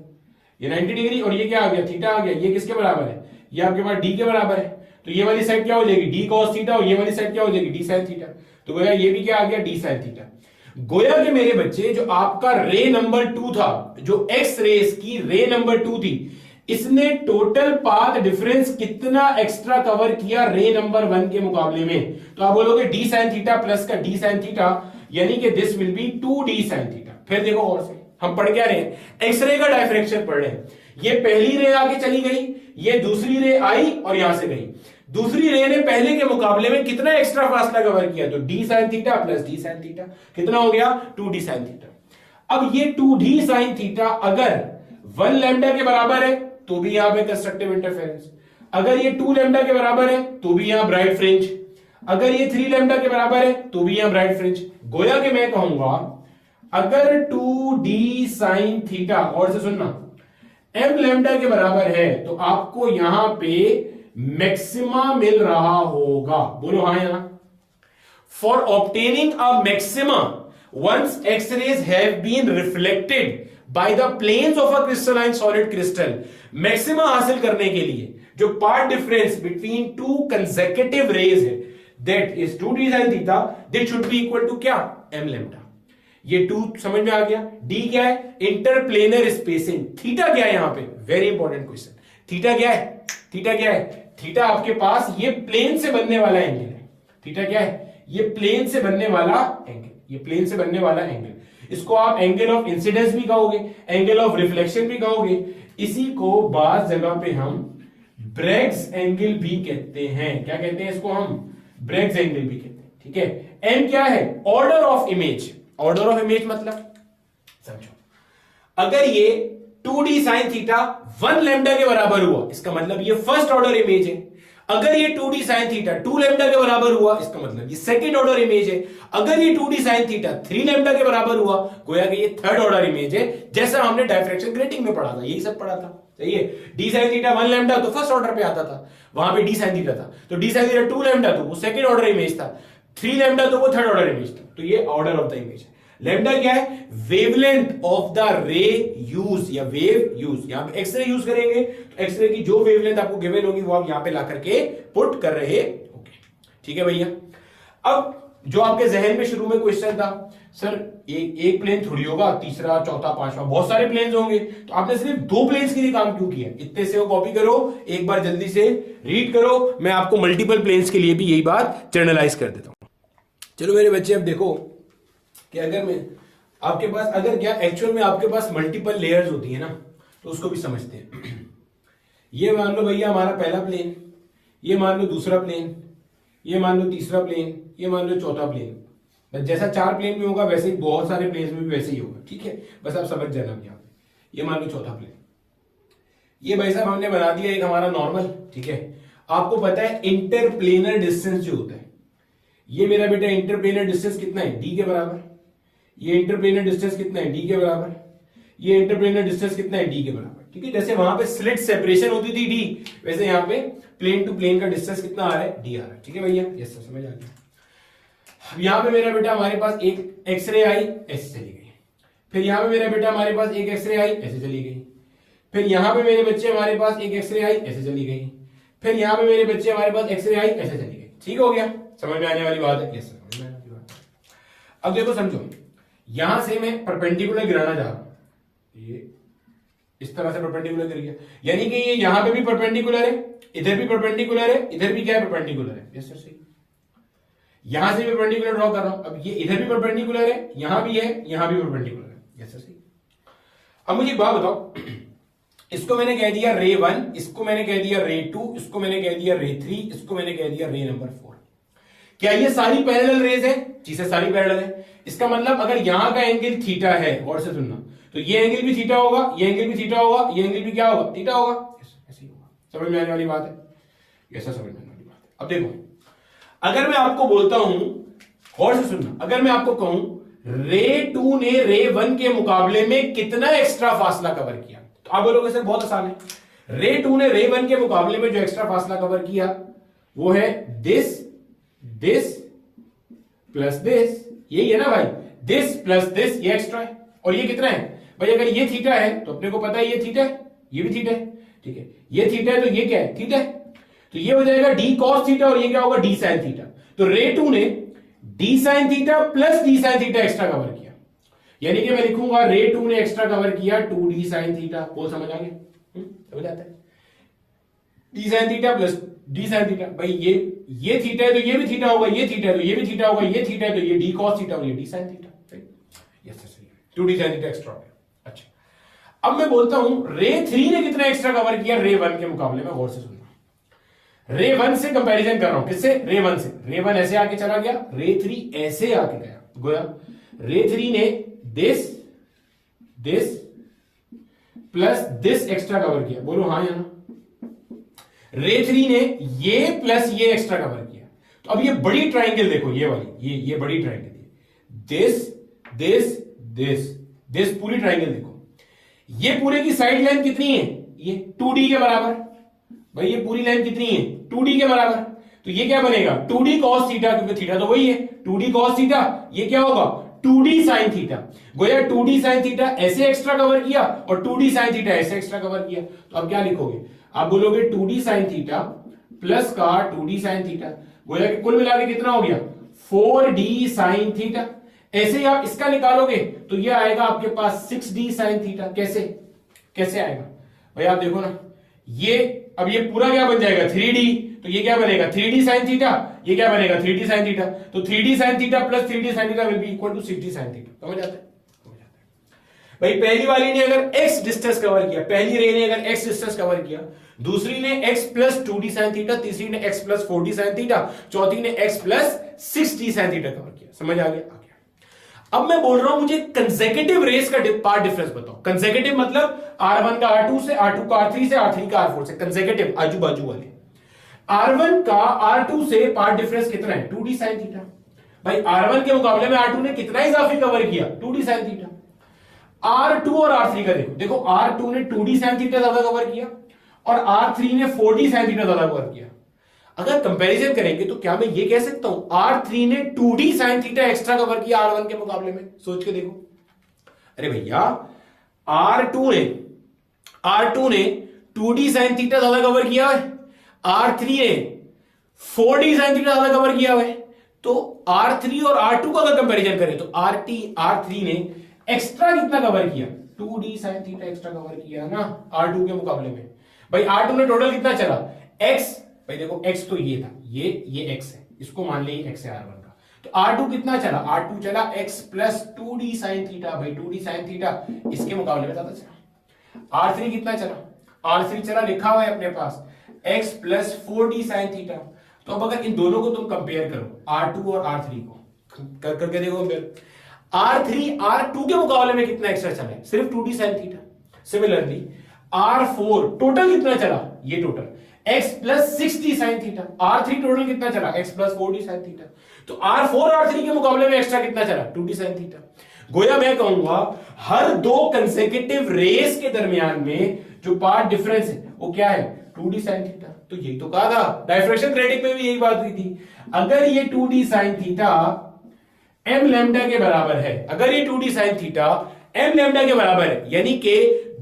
ये 90 डिग्री और ये क्या आ गया, थीटा आ गया, ये किसके बराबर है, ये आपके पास डी के बराबर है, तो ये वाली साइड क्या हो जाएगी, डी कॉस थीटा, और ये वाली साइड क्या हो जाएगी, डी साइन थीटा, तो गोया ये भी क्या आ गया, डी साइन थीटा। गोया के मेरे बच्चे जो आपका रे नंबर 2 था, जो एक्स रेस की रे नंबर 2 थी, इसने टोटल पाथ डिफरेंस कितना एक्स्ट्रा कवर किया रे नंबर 1 के मुकाबले में, तो आप बोलोगे डी साइन थीटा प्लस का डी साइन थीटा, यानी कि this will be 2d sine theta. फिर देखो और से हम पढ़ क्या रहे हैं, एक्सरे का डायफ्रैक्शन पढ़ रहे हैं। ये पहली रे आगे चली गई, ये दूसरी रे आई और यहां से गई, दूसरी रे ने पहले के मुकाबले में कितना एक्स्ट्रा फासला कवर किया, तो D sine theta plus D sine theta, कितना हो गया, 2d साइन थीटा। अब ये 2d साइन थीटा अगर 1 लैम्डा के बराबर है तो भी यहां पे कंस्ट्रक्टिव इंटरफेरेंस, अगर ये 2 लैम्डा के बराबर है तो भी यहां ब्राइट फ्रिंज, अगर ये 3 लैम्डा के बराबर है तो भी यहां ब्राइट फ्रिंज। गोया के मैं कहूंगा अगर 2d साइन थीटा, और से सुनना, m लैम्डा के बराबर है तो आपको यहां पे मैक्सिमा मिल रहा होगा, बोलो हाँ या ना। For obtaining a maxima once X rays have been reflected by the planes of a crystalline solid crystal, maxima हासिल करने के लिए जो path difference between two consecutive rays है, that is 2d sin theta, that should be equal to क्या, m lambda. ये 2 समझ में आ गया। d क्या है, इंटरप्लेनर स्पेसिंग। थीटा क्या है यहां पे, वेरी इंपॉर्टेंट क्वेश्चन, थीटा क्या है, थीटा क्या है, थीटा आपके पास ये प्लेन से बनने वाला एंगल है। थीटा क्या है, ये प्लेन से बनने वाला एंगल, ये प्लेन से बनने वाला एंगल, इसको आप एंगल ऑफ इंसिडेंस भी कहोगे, एंगल ऑफ रिफ्लेक्शन भी कहोगे, इसी को बात जगह पे हम ब्रेग्स एंगल भी कहते हैं। क्या कहते हैं इसको हम, ब्रेग्स एंगल भी कहते हैं, ठीक है। एम क्या है, order of image, order of image मतलब समझो, अगर ये 2d साइन थीटा 1 लैम्डा के बराबर हुआ, इसका मतलब ये फर्स्ट ऑर्डर इमेज है। अगर ये 2d साइन थीटा 2 लैम्डा के बराबर हुआ, इसका मतलब ये सेकंड ऑर्डर इमेज है। अगर ये 2d साइन थीटा 3 लैम्डा के बराबर हुआ, गोया कि ये थर्ड ऑर्डर इमेज है, जैसा हमने डायफ्रैक्शन ग्रेटिंग में पढ़ा था, यही सब पढ़ा था, सही है। डी साइन थीटा 1 लैम्डा तो फर्स्ट ऑर्डर पे आता था, वहां पे डी साइन थीटा था, तो डी साइन थीटा 2 लैम्डा तो वो सेकंड ऑर्डर इमेज था, 3 लैम्डा तो वो थर्ड ऑर्डर इमेज था, तो ये ऑर्डर ऑफ द इमेज है। लैम्डा क्या है, वेवलेंथ ऑफ द रे यूज या वेव यूज। यहां पे एक्सरे यूज करेंगे तो एक्सरे की जो वेवलेंथ आपको गिवन होगी वो आप यहां पे ला करके पुट कर रहे होंगे, ठीक है भैया। अब जो आपके जहन में शुरू में क्वेश्चन था, सर एक प्लेन थोड़ी होगा, तीसरा चौथा पांचवा बहुत सारे प्लेन्स होंगे, तो आपने सिर्फ 2 प्लेन्स के लिए काम क्यों किया, इतने से वो कॉपी करो, एक बार जल्दी से रीड करो, मैं आपको मल्टीपल प्लेन्स के लिए भी यही बात जर्नलाइज कर देता हूं। चलो मेरे बच्चे, अब देखो कि अगर मैं आपके पास, अगर क्या एक्चुअल में आपके पास मल्टीपल लेयर्स होती है ना, तो उसको भी समझते हैं। ये मान लो भैया हमारा पहला प्लेन, ये मान लो दूसरा प्लेन, ये मान लो तीसरा प्लेन, ये मान लो चौथा प्लेन। जैसा 4 प्लेन में होगा वैसे ही बहुत सारे प्लेन में भी वैसे ही होगा, ठीक है, बस आप समझ जाना भैया। ये मान लो चौथा प्लेन, ये भाई साहब हमने बना दिया एक हमारा नॉर्मल, ठीक है। आपको पता है इंटरप्लेनर डिस्टेंस जो होता है, ये मेरा बेटा इंटरप्लेनर डिस्टेंस कितना है, डी के बराबर। ये इंटरप्लेनर डिस्टेंस कितना है, डी के बराबर। ये इंटरप्लेनर डिस्टेंस कितना है, डी के बराबर, ठीक है। जैसे वहां पे स्लिट सेपरेशन होती थी डी, वैसे यहां पे प्लेन टू प्लेन का डिस्टेंस कितना आ रहा है, डी आ रहा है, ठीक है भैया। यस सर, समझ आ गया। अब यहां पे मेरा बेटा हमारे पास एक एक्सरे आई, ऐसे चली गई। फिर यहां पे मेरा बेटा हमारे पास एक एक्सरे आई, ऐसे चली गई। फिर यहां पे मेरे बच्चे हमारे पास एक एक्सरे आई, ऐसे चली गई। फिर यहां पे मेरे बच्चे हमारे पास एक्सरे आई, ऐसे चली गई। ठीक हो गया, समझ में आने वाली बात है। यस सर, समझ में आने वाली बात है। अब देखो समझो, यहां से मैं परपेंडिकुलर गिराना चाह रहा हूं, ये इस तरह से परपेंडिकुलर गिर गया, यानी कि ये यहां पे भी परपेंडिकुलर है, इधर भी परपेंडिकुलर है, इधर भी क्या है, परपेंडिकुलर है। यस सर, सही। यहां से भी परपेंडिकुलर ड्रॉ कर रहा हूं, अब ये इधर भी परपेंडिकुलर है, यहां भी है, यहां भी परपेंडिकुलर है। यस सर, सही। अब मुझे एक बात बताओ, इसको मैंने कह दिया रे 1, इसको मैंने कह दिया रे 2, इसको मैंने कह दिया रे 3, इसको मैंने कह दिया रे नंबर 4। क्या ये सारी पैरेलल रेज है? जी सर, सारी पैरेलल है। इसका मतलब अगर यहां का एंगल थीटा है, और से सुनना, तो ये एंगल भी थीटा होगा, ये एंगल भी थीटा होगा, ये एंगल भी क्या होगा, थीटा होगा। ऐसे ही होगा। समझ में आने वाली बात है? ऐसा समझ में आने वाली बात है। अब देखो, अगर मैं आपको बोलता हूं, और से सुनना, अगर मैं आपको कहूं रे 2 ने रे 1 के मुकाबले में कितना एक्स्ट्रा फासला कवर किया? तो आप बोलोगे सर बहुत आसान है। रे 2 ने रे 1 के मुकाबले में जो एक्स्ट्रा फासला कवर किया वो है दिस प्लस दिस, यही है ना भाई, दिस प्लस दिस, ये एक्स्ट्रा है। और ये कितना है भाई? अगर ये थीटा है तो अपने को पता है ये थीटा है, ये भी थीटा है, ठीक है, ये थीटा है तो ये क्या है? थीटा है। तो ये हो जाएगा डी कॉस थीटा और ये क्या होगा? D sine theta. तो रे 2 ने D sine theta plus D sine theta extra cover किया, यानी कि मैं लिखूंगा रे 2 ने एक्स्ट्रा कवर किया 2d साइन थीटा। बोल समझ आ गया? समझ आता है? D sine theta plus D sine theta, भाई ये थीटा है तो ये भी थीटा होगा, ये थीटा है तो ये भी थीटा होगा, ये थीटा है तो ये डी कॉस थीटा और ये D sine theta. Yes sir, 2d sine theta extra हो गया। अच्छा, अब मैं बोलता हूं रे 3 ने कितना एक्स्ट्रा कवर किया रे 1 के मुकाबले में? गौर से सुनना, रे 1 से कंपैरिजन कर रहा हूं। किससे? रे 1 से। रे 1 ऐसे आके चला गया, रे 3 ऐसे आके गया गोया। रे 3 ने this plus this extra cover किया। बोलो हाँ या ना? रे 3 ने ये प्लस ये एक्स्ट्रा कवर किया। तो अब ये बड़ी ट्राइंगल देखो, ये वाली, ये बड़ी ट्राइंगल, दिस पूरी ट्राइंगल देखो, ये पूरे की साइड लेंथ कितनी है? ये 2d के बराबर। भाई ये पूरी लेंथ कितनी है? 2d के बराबर। तो ये क्या बनेगा? 2d cos थीटा, क्योंकि थीटा तो वही है, 2d cos थीटा। ये क्या होगा? 2d sin theta. गोया 2d sin थीटा ऐसे एक्स्ट्रा कवर किया और 2d sin थीटा ऐसे एक्स्ट्रा कवर किया। तो अब क्या लिखोगे? आप बोलोगे 2d sin थीटा प्लस का 2d sin थीटा, गोया कि कुल मिला के कितना हो गया? 4d sin theta. ऐसे ही आप इसका निकालोगे तो ये आएगा आपके पास 6d sin थीटा। कैसे आएगा भाई? आप देखो ना, ये अब ये पूरा क्या बन जाएगा? 3d। तो ये क्या बनेगा? 3d sin theta. ये क्या बनेगा? 3d sin theta. तो 3d sin theta plus 3d sin theta will be equal to 6d sin theta. समझ आता है? भाई पहली वाली ने अगर x डिस्टेंस कवर किया, पहली रे ने अगर x डिस्टेंस कवर किया, दूसरी ने x plus 2d sin theta, तीसरी ने x plus 4d sin theta, चौथी ने x plus 6d sin theta cover किया। समझ आ गया? अब मैं बोल रहा हूं मुझे कंसेक्यूटिव रेस का पार्ट डिफरेंस बताओ। कंसेक्यूटिव मतलब R1 का R2 से, R2 का R3 से, R3 का R4 से, कंसेक्यूटिव आजू बाजू वाले। R1 का R2 से पार्ट डिफरेंस कितना है? 2d sin theta. भाई R1 के मुकाबले में R2 ने कितना इजाफी कवर किया? 2d sin theta. R2 और R3 का देखो, R2 ने 2d sin थीटा ज्यादा कवर किया और R3 ने 4d sin थीटा ज्यादा कवर किया। अगर कंपैरिजन करेंगे तो क्या मैं ये कह सकता हूं R3 ने 2d sin theta extra cover किया R1 के मुकाबले में? सोच के देखो। अरे भैया R2 ने 2d sin थीटा ज्यादा कवर किया है, R3 ने 4d sin थीटा ज्यादा कवर किया है। तो R3 और R2 का अगर कंपैरिजन करें तो R3 ने एक्स्ट्रा कितना कवर किया? 2d sin theta extra cover किया ना R2 के मुकाबले में। भाई R2 ने टोटल कितना चला? x, भाई देखो x तो ये था, ये x है, इसको मान लीजिए x है R1 का। तो R2 कितना चला? R2 चला x plus 2d sin theta. भाई 2d sin थीटा इसके मुकाबले में ज्यादा चला। R3 कितना चला? R3 चला, लिखा हुआ है अपने पास, x plus 4d sin theta. तो अब अगर इन दोनों को तुम कंपेयर करो, R2 और R3 को करके देखो कंपेयर, R3 R2 के मुकाबले में कितना एक्स्ट्रा चला है? सिर्फ 2d sin theta. Similarly R4 total कितना चला? ये total x plus 6d sin theta. R3 total कितना चला? x plus 4d sin theta. तो R4 R3 के मुकाबले में एक्स्ट्रा कितना चला? 2d sin theta. गोया मैं कहूंगा हर दो कंसेक्यूटिव रेस के दरमियान में जो पार्ट डिफरेंस है वो क्या है? 2d sin theta. तो यही तो कहा था, डाइफ्रैक्शन रेटिंग में भी यही बात हुई थी। अगर ये 2d sin theta m lambda के बराबर है, अगर ये 2d sin theta m lambda के बराबर है, यानी कि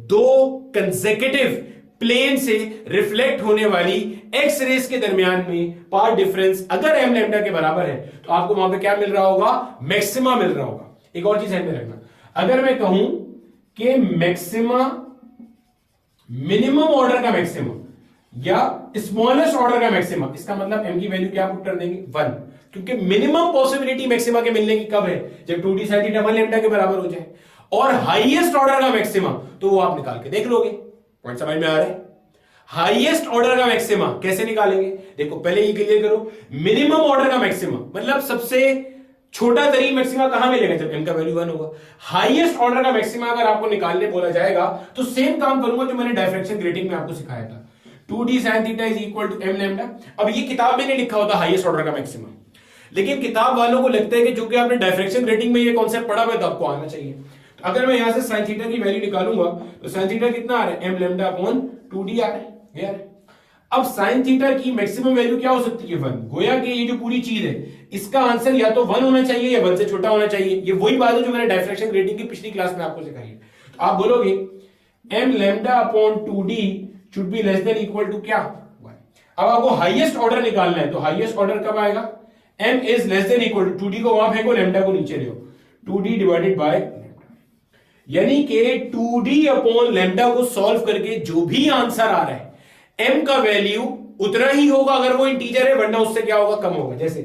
दो कंसेक्यूटिव प्लेन से रिफ्लेक्ट होने वाली एक्स रेस के दरमियान में पार्ट डिफरेंस अगर m लैम्डा के बराबर है तो आपको वहां पे क्या मिल रहा होगा? मैक्सिमा मिल रहा होगा। एक और चीज ध्यान में रखना, अगर मैं कहूं कि मैक्सिमा मिनिमम ऑर्डर का मैक्सिमम या स्मॉलेस्ट ऑर्डर का मैक्सिमम, इसका मतलब m की वैल्यू क्या पुट कर देंगे? 1, क्योंकि मिनिमम पॉसिबिलिटी मैक्सिमा के मिलने की कब है? जब 2d sin थीटा 1 लैम्डा के बराबर हो जाए। और हाईएस्ट ऑर्डर का मैक्सिमा तो वो आप निकाल के देख लोगे। पॉइंट समझ में आ रहा है? हाईएस्ट ऑर्डर का मैक्सिमा कैसे निकालेंगे? देखो पहले ये क्लियर करो, मिनिमम ऑर्डर का मैक्सिमा मतलब सबसे छोटा तरीन मैक्सिमा कहां मिलेगा? जब m का वैल्यू 1 होगा। हाईएस्ट ऑर्डर का मैक्सिमा अगर आपको निकालने बोला जाएगा तो सेम काम करूंगा जो मैंने डाइफ्रैक्शन ग्रेटिंग में आपको सिखाया था, 2d sin theta is equal to m lambda. अब ये किताब में नहीं लिखा होता हाईएस्ट ऑर्डर का मैक्सिमा, लेकिन किताब वालों को लगता है कि चूंकि आपने डायफ्रेक्शन ग्रेटिंग में ये कॉन्सेप्ट पढ़ा हुआ है तो आपको आना चाहिए। तो अगर मैं यहां से साइन थीटा की वैल्यू निकालूंगा तो साइन थीटा कितना आ रहा है, एम लैम्डा अपॉन 2d आ रहा है। अब साइन थीटा की मैक्सिमम वैल्यू क्या हो सकती है, 1। गोया कि ये जो पूरी चीज है इसका आंसर या तो 1 होना चाहिए या 1 से छोटा होना चाहिए। ये वही बात है जो मैंने डायफ्रेक्शन ग्रेटिंग की पिछली क्लास में आपको सिखाई है। तो आप बोलोगे m lambda upon 2d should be less than equal to क्या, 1। अब आपको हाईएस्ट ऑर्डर निकालना है, तो हाईएस्ट ऑर्डर कब आएगा, m is less than equal to 2d को वहां फेंको, लैम्डा को नीचे ले आओ, 2d डिवाइडेड बाय लैम्डा। यानी कि 2d अपॉन लैम्डा को सॉल्व करके जो भी आंसर आ रहा है m का वैल्यू उतना ही होगा अगर वो इंटीजर है, वरना उससे क्या होगा, कम होगा। जैसे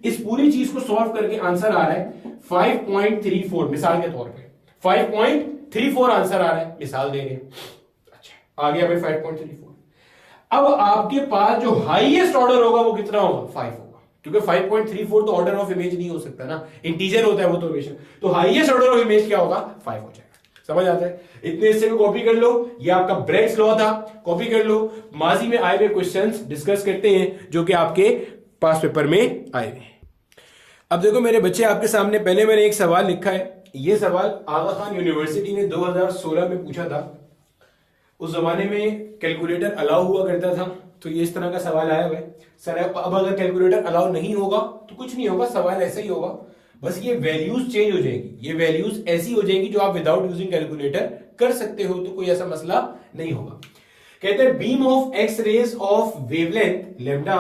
इस पूरी चीज को सॉल्व करके आंसर आ रहा है 5.34, मिसाल के तौर पे 5.34 आंसर आ रहा है, मिसाल दे रहे हैं। अच्छा आ गया भाई 5.34। अब आपके पास जो हाईएस्ट ऑर्डर होगा वो कितना होगा, 5 होगा, क्योंकि 5.34 तो ऑर्डर ऑफ इमेज नहीं हो सकता ना, इंटीजर होता है वो तो हमेशा। तो हाईएस्ट ऑर्डर ऑफ इमेज क्या होगा, 5 हो जाएगा। समझ आता है? इतने हिस्से में कॉपी कर लो, ये आपका ब्रेग्स लॉ था, कॉपी कर लो। माजी में आए हुए क्वेश्चंस डिस्कस करते हैं जो कि आपके पास पेपर में आए हुए। अब देखो मेरे बच्चे, आपके सामने पहले मैंने एक सवाल लिखा है। ये सवाल आगा खान यूनिवर्सिटी ने 2016 में पूछा था। उस जमाने में कैलकुलेटर अलाउ हुआ करता था, तो ये इस तरह का सवाल आया हुआ है। सर अब अगर कैलकुलेटर अलाउ नहीं होगा तो कुछ नहीं होगा, सवाल ऐसा ही होगा, बस ये वैल्यूज चेंज हो जाएंगी। ये वैल्यूज ऐसी हो जाएंगी जो आप विदाउट यूजिंग कैलकुलेटर कर सकते हो, तो कोई ऐसा मसला नहीं होगा। कहते हैं beam of X rays of wavelength lambda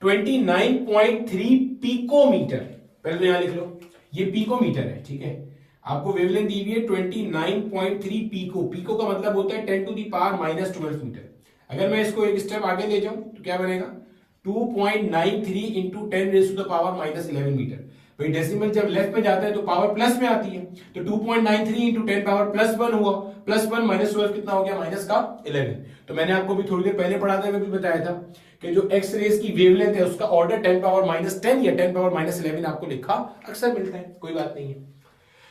29.3 picometre. पहले तो यहां लिख लो, ये पिकोमीटर है, ठीक है। आपको वेवलेंथ दी हुई है 29.3 पिको। पिको का मतलब होता है 10 टू दी पावर -12 मीटर। अगर मैं इसको एक स्टेप आगे ले जाऊं तो क्या बनेगा, 2.93 into 10 raise to the power -11 metre. भाई डेसिमल जब लेफ्ट में जाता है तो पावर प्लस में आती है, तो 2.93 इंटू 10 पावर +1 हुआ, +1 -12 कितना हो गया, -11। तो मैंने आपको भी थोड़ी देर पहले पढ़ाते हुए भी बताया था कि जो एक्स रेज की वेवलेंथ है उसका ऑर्डर 10 पावर -10 या 10 पावर -11 आपको लिखा अक्सर मिलता है, कोई बात नहीं है।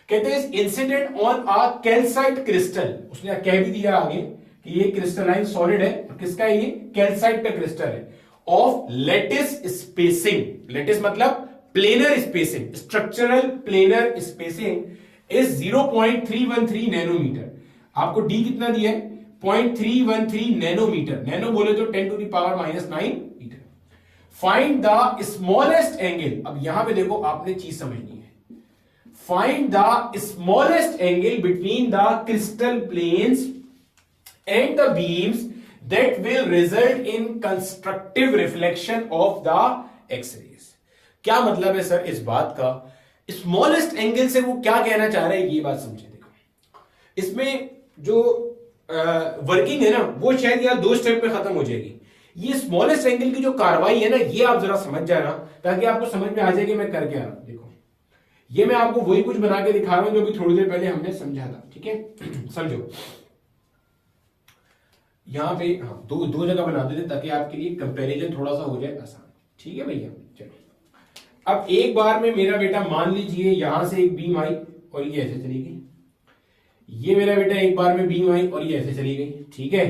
कहते हैं incident on a calcite crystal, उसने कह भी दिया आगे कि ये क्रिस्टलाइन सॉलिड है। किसका है ये, कैल्साइट का क्रिस्टल है, ऑफ लेटिस स्पेसिंग। लेटिस मतलब planar spacing, structural planar spacing is 0.313 nanometre. आपको डी कितना दिया है, 0.313 नैनोमीटर। नैनो बोले तो 10 to the power -9 metre. Find the smallest angle. अब यहां पे देखो आपने चीज समझनी है, find the smallest angle between the crystal planes and the beams that will result in constructive reflection of the X rays. क्या मतलब है सर इस बात का, स्मॉलेस्ट एंगल से वो क्या कहना चाह रहे हैं, ये बात समझे। देखो इसमें जो वर्किंग है ना वो शायद यहाँ 2 स्टेप में खत्म हो जाएगी। ये स्मॉलेस्ट एंगल की जो कार्रवाई है ना, ये आप जरा समझ जाना ताकि आपको समझ में आ जाए कि मैं कर क्या रहा हूं। देखो ये मैं आपको वही कुछ बना के दिखा रहा हूं जो भी थोड़ी देर पहले हमने समझा था, ठीक है। समझो यहां पे दो जगह बना देते ताकि आपके लिए कंपैरिजन थोड़ा सा हो जाए आसान, ठीक है भैया। चलो अब एक बार में मेरा बेटा, मान लीजिए यहां से एक बीम आई और ये ऐसे चली गई, ये मेरा बेटा एक बार में बीम आई और ये ऐसे चली गई, ठीक है।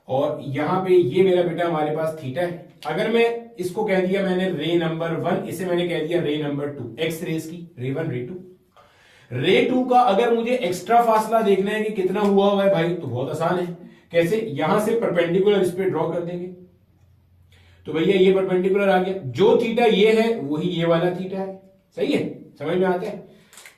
और यहां पे ये मेरा बेटा हमारे पास थीटा है। अगर मैं इसको कह दिया मैंने रे नंबर 1, इसे मैंने कह दिया रे नंबर 2, एक्स रेस की रे 1 रे 2। रे 2 का अगर मुझे एक्स्ट्रा फासला देखना है कि कितना हुआ है भाई, तो बहुत आसान है। कैसे, यहां से परपेंडिकुलर इस पे ड्रॉ कर देंगे, तो भैया ये परपेंडिकुलर आ गया। जो थीटा ये है वही ये वाला थीटा है, सही है, समझ में आता है।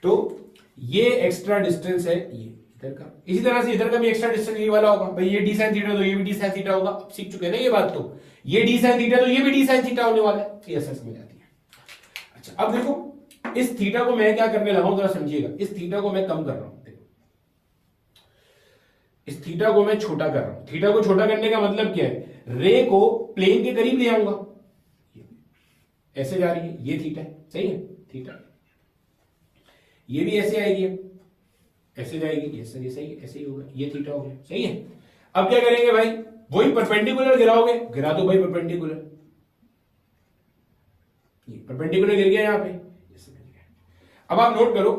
तो ये एक्स्ट्रा डिस्टेंस है ये इधर का, इसी तरह से इधर का भी एक्स्ट्रा डिस्टेंस ये वाला होगा। भाई ये डी साइन थीटा तो ये भी डी साइन थीटा होगा। अब सीख चुके हैं ना ये बात, तो ये डी साइन थीटा तो ये भी डी साइन थीटा होने वाला है, ये ऐसा समझ आती है। अच्छा अब देखो इस थीटा को मैं क्या करने लगा हूं, जरा समझिएगा। इस थीटा को मैं कम कर रहा हूं, देखो इस थीटा को मैं छोटा कर रहा हूं। थीटा को छोटा करने का मतलब क्या है, रे को प्लेन के करीब ले आऊंगा, ऐसे जा रही है, ये थीटा है, सही है, थीटा। ये भी ऐसे आएगी, ऐसे जाएगी, ऐसे ये सही है, ऐसे ही होगा, ये थीटा हो गया, सही है। अब क्या करेंगे भाई, वही परपेंडिकुलर गिराओगे, गिरा दो भाई परपेंडिकुलर, ये परपेंडिकुलर गिर गया यहां पे, ऐसे गिर गया। अब आप नोट करो,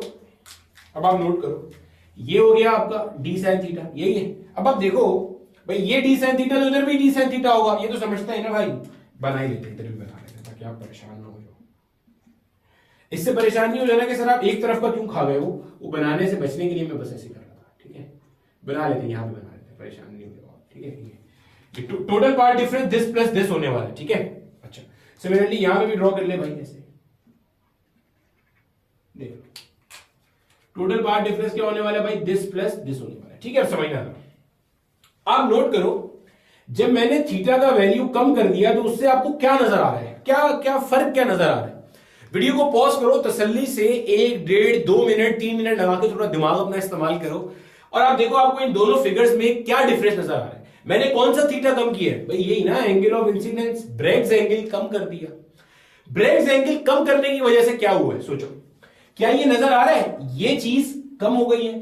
अब आप नोट करो, ये हो गया आपका डी साइन थीटा, यही है। अब आप देखो भाई ये डी साइन थीटा तो उधर भी डी साइन थीटा होगा, ये तो समझता है ना भाई, बना ही लेते, इधर भी बना लेते ताकि आप परेशान ना हो जाओ। इससे परेशान नहीं हो जाना कि सर आप एक तरफ का क्यों खा गए हो, वो बनाने से बचने के लिए मैं बस ऐसे कर रहा था, ठीक है। बना लेते हैं, यहां पे बना लेते हैं, परेशान नहीं होगा, ठीक है। Total path difference this plus this होने वाला है, ठीक है। अच्छा, सिमिलरली यहां पे भी ड्रॉ कर ले भाई, ऐसे देखो टोटल पार्ट डिफरेंस क्या होने वाला है भाई, दिस प्लस दिस होने वाला है, ठीक है। अब समझना, आप नोट करो, जब मैंने थीटा का वैल्यू कम कर दिया तो उससे आपको क्या नजर आ रहा है, क्या क्या फर्क क्या नजर आ रहा है। वीडियो को पॉज करो, तसल्ली से 1, 1.5, 2 मिनट 3 मिनट लगा के थोड़ा दिमाग अपना इस्तेमाल करो और आप देखो आपको इन दोनों फिगर्स में क्या डिफरेंस नजर आ रहा है। मैंने कौन सा थीटा कम किया है भाई, यही ना, angle of incidence, Bragg's angle कम कर दिया। ब्रेग्स एंगल कम करने की वजह से क्या हुआ है, सोचो, क्या ये नजर आ रहा है, ये चीज कम हो गई है,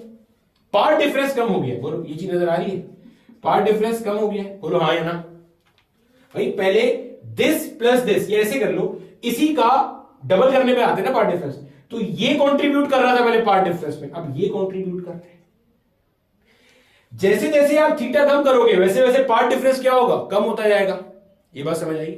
पार्ट डिफरेंस कम हो गया, बोलो ये चीज नजर आ रही है, पार्ट डिफरेंस कम हो गया है, बोलो हाँ या ना भाई। पहले दिस प्लस दिस, ये ऐसे कर लो, इसी का डबल करने पे आते ना पार्ट डिफरेंस, तो ये कंट्रीब्यूट कर रहा था पहले पार्ट डिफरेंस में, अब ये कंट्रीब्यूट करते हैं। जैसे जैसे आप थीटा कम करोगे वैसे वैसे पार्ट डिफरेंस क्या होगा, कम होता जाएगा। ये बात समझ आई।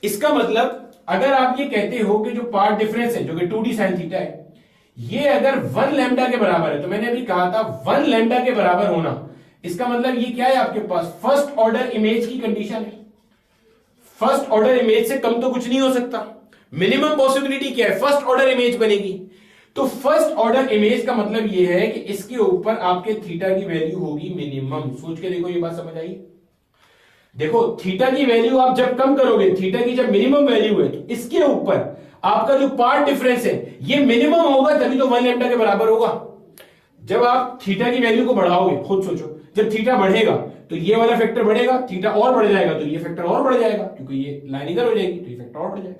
इसका मतलब अगर आप ये कहते हो कि जो पार्ट डिफरेंस है जो कि 2d sin थीटा है, ये अगर 1 लैम्डा के बराबर है, तो मैंने अभी कहा था 1 लैम्डा के बराबर होना, इसका मतलब ये क्या है, आपके पास फर्स्ट ऑर्डर इमेज की कंडीशन है। फर्स्ट ऑर्डर इमेज से कम तो कुछ नहीं हो सकता। मिनिमम पॉसिबिलिटी क्या है, फर्स्ट ऑर्डर इमेज बनेगी। तो फर्स्ट ऑर्डर इमेज का मतलब ये है कि इसके ऊपर आपके थीटा की वैल्यू होगी मिनिमम। सोच के देखो, ये बात समझ आई। देखो थीटा की वैल्यू आप जब कम करोगे, थीटा की जब मिनिमम वैल्यू है, तो इसके ऊपर आपका जो पार्ट डिफरेंस है ये मिनिमम होगा, तभी तो 1 लैम्डा के बराबर होगा। जब आप थीटा की वैल्यू को बढ़ाओगे, खुद सोचो, जब थीटा बढ़ेगा तो ये वाला फैक्टर बढ़ेगा, थीटा और बढ़ जाएगा तो ये फैक्टर और बढ़ जाएगा, क्योंकि ये लाइन इधर हो जाएगी तो ये फैक्टर और बढ़ जाएगा।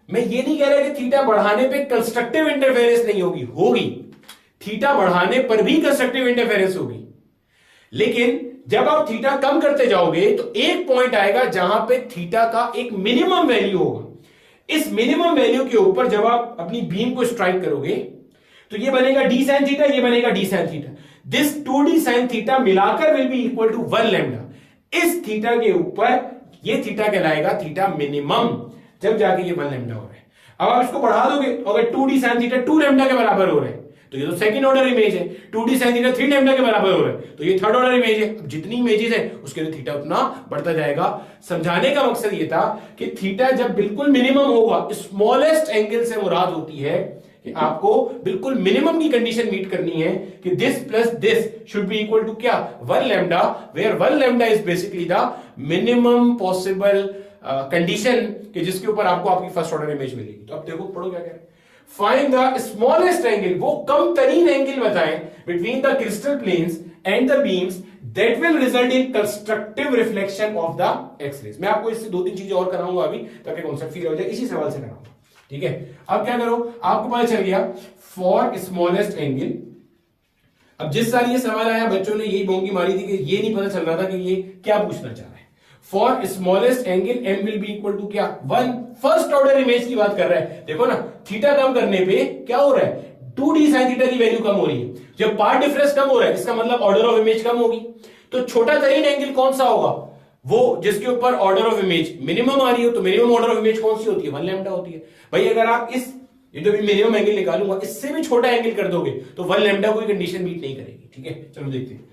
मैं ये नहीं कह रहा कि थीटा बढ़ाने पे कंस्ट्रक्टिव इंटरफेरेंस नहीं होगी, होगी। थीटा बढ़ाने पर भी कंस्ट्रक्टिव इंटरफेरेंस होगी, लेकिन जब आप थीटा कम करते जाओगे तो एक पॉइंट आएगा जहां पे थीटा का एक मिनिमम वैल्यू होगा। इस मिनिमम वैल्यू के ऊपर जब आप अपनी बीम को स्ट्राइक करोगे तो ये बनेगा डी साइन थीटा, ये बनेगा D sine theta. This 2d sine theta मिलाकर will be equal to 1 lambda. इस थीटा के ऊपर ये थीटा कहलाएगा थीटा मिनिमम, जब जाके ये 1 लैम्डा हो रहा है। अब आप इसको बढ़ा दोगे, अगर 2d साइन थीटा 2 लैम्डा के बराबर हो रहे हैं तो ये तो सेकंड ऑर्डर इमेज है। 2d साइन थीटा 3 लैम्डा के बराबर हो रहा है तो ये थर्ड ऑर्डर इमेज है। अब जितनी इमेजेस है उसके लिए थीटा उतना बढ़ता जाएगा। समझाने का मकसद ये था कि थीटा जब बिल्कुल मिनिमम होगा, स्मॉलेस्ट एंगल से मुराद होती है कि आपको बिल्कुल मिनिमम की कंडीशन मीट करनी है कि this plus this should be equal to क्या, 1 lambda, where 1 lambda is basically the minimum possible condition कि जिसके ऊपर आपको आपकी फर्स्ट ऑर्डर इमेज मिलेगी। तो अब देखो, पढ़ो क्या कह रहे हैं, फाइंड द स्मॉलेस्ट एंगल, वो कम तरीन एंगल बताएं between the crystal planes and the beams that will result in constructive reflection of the X-rays. मैं आपको इससे 2-3 चीजें और कराऊंगा अभी, ताकि कॉन्सेप्ट क्लियर हो जाए, इसी सवाल से कराऊंगा, ठीक है। अब क्या करो, आपको पता चल गया फॉर स्मॉलेस्ट एंगल। अब जिस साल ये सवाल आया बच्चों ने यही बोंगी मारी थी कि ये नहीं पता चल रहा था कि ये क्या पूछना चाह रहा है। For smallest angle m will be equal to क्या, 1। फर्स्ट ऑर्डर इमेज की बात कर रहा है। देखो ना, थीटा कम करने पे क्या हो रहा है, 2d sin थीटा की वैल्यू कम हो रही है। जब पार्ट डिफरेंस कम हो रहा है इसका मतलब ऑर्डर ऑफ इमेज कम होगी। तो छोटा तरीन एंगल कौन सा होगा, वो जिसके ऊपर ऑर्डर ऑफ इमेज मिनिमम आ रही हो। तो मिनिमम ऑर्डर ऑफ इमेज कौन सी होती है, 1 लैम्डा होती है। भाई अगर आप इस ये जो भी मिनिमम एंगल निकालूंगा इससे भी छोटा एंगल कर दोगे तो 1 लैम्डा कोई कंडीशन मीट नहीं करेगी, ठीक है। चलो देखते हैं।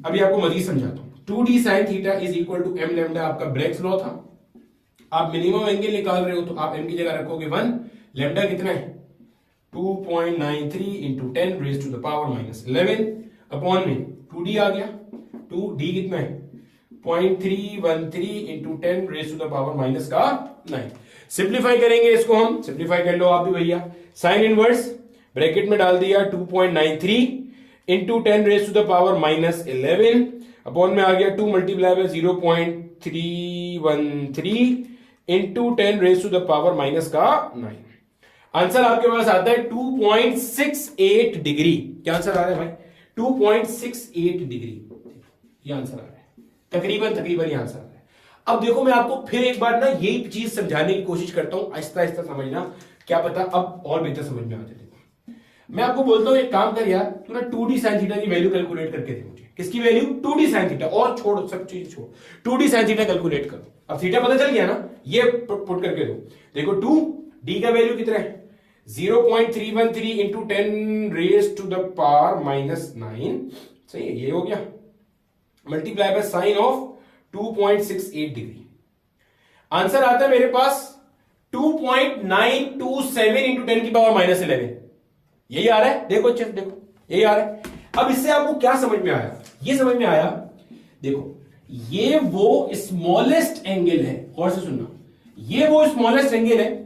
अभी आपको मजीद समझाता हूं। 2d sin theta is equal to m lambda, आपका ब्रेग्स लॉ था। आप मिनिमम एंगल निकाल रहे हो तो आप m की जगह रखोगे 1, लैम्डा कितना है 2.93 into 10 raise to the power -11 upon में 2d आ गया। 2d कितना है 0.313 into 10 raise to the power -9। Simplify करेंगे इसको, हम सिंप्लीफाई कर लो आप भी भैया। साइन इनवर्स ब्रैकेट में डाल दिया 2.93 into 10 raise to the power -11 upon में आ गया 2 multiply by 0.313 into 10 raise to the power -9। Answer आपके पास आता है 2.68 डिग्री। क्या आंसर आ रहा है भाई, 2.68 डिग्री, ये आंसर आ रहा है। तकरीबन ये आंसर आ रहा है। अब देखो, मैं आपको फिर एक बार ना यही चीज समझाने की कोशिश करता हूं, आहिस्ता आहिस्ता समझना, क्या पता अब और बेहतर समझ में आ जाए। मैं आपको बोलता हूं एक काम कर यार, तू ना 2d sin थीटा की वैल्यू कैलकुलेट करके दे मुझे। किसकी वैल्यू, 2d sin थीटा, और छोड़ सब चीज छोड़, 2d sin थीटा कैलकुलेट करो। अब थीटा पता चल गया ना, ये पुट करके दो। देखो 2 डी का वैल्यू कितना है 0.313 into 10 raise to the power -9, सही है, ये हो गया, multiply by sine of 2.68 degree. Answer आता है मेरे पास 2.927 इंटू 10 की पावर -11, यही आ रहा है। देखो अच्छे से देखो, यही आ रहा है। अब इससे आपको क्या समझ में आया, ये समझ में आया, देखो ये वो स्मॉलेस्ट एंगल है, और से सुनना, ये वो स्मॉलेस्ट एंगल है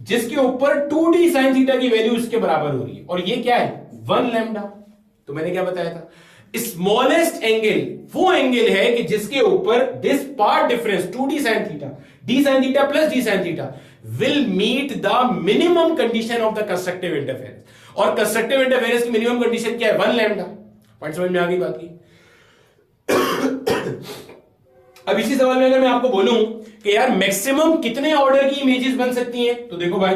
जिसके ऊपर 2d sin थीटा की वैल्यू इसके बराबर हो रही है, और ये क्या है 1 लैम्डा। तो मैंने क्या बताया था, स्मॉलेस्ट एंगल वो एंगल है कि जिसके ऊपर this part difference 2d sin theta, d sin theta plus d sin theta will meet the minimum condition of the constructive interference, और कंस्ट्रक्टिव इंटरफेरेंस की मिनिमम कंडीशन क्या है 1 लैम्डा। पॉइंट समझ में आ गई बात की। अब इसी सवाल में अगर मैं आपको बोलूं कि यार मैक्सिमम कितने ऑर्डर की इमेजेस बन सकती हैं, तो देखो भाई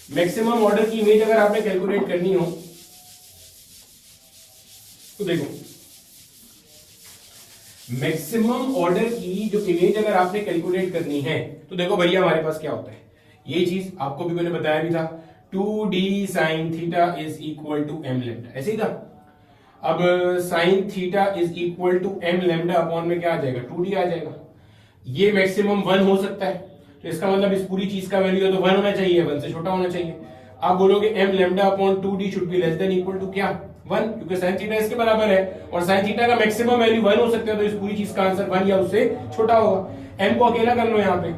मैक्सिमम ऑर्डर की इमेज अगर आपने कैलकुलेट करनी हो तो देखो मैक्सिमम ऑर्डर की जो इमेज अगर आपने कैलकुलेट करनी है तो देखो भैया हमारे पास क्या होता है, ये चीज आपको भी मैंने बताया भी था, 2d sin theta is equal to m lambda, ऐसे ही था। अब sin theta is equal to m lambda upon में क्या आ जाएगा 2d आ जाएगा। ये मैक्सिमम 1 हो सकता है, तो इसका मतलब इस पूरी चीज का वैल्यू तो 1 होना चाहिए, 1 से छोटा होना चाहिए। आप बोलोगे m lambda upon 2d should be less than equal to क्या 1, क्योंकि sin थीटा इसके बराबर है और sin थीटा का मैक्सिमम वैल्यू 1 हो सकता है, तो इस पूरी चीज का आंसर 1 या उससे छोटा होगा। m को अकेला कर लो यहाँ पे,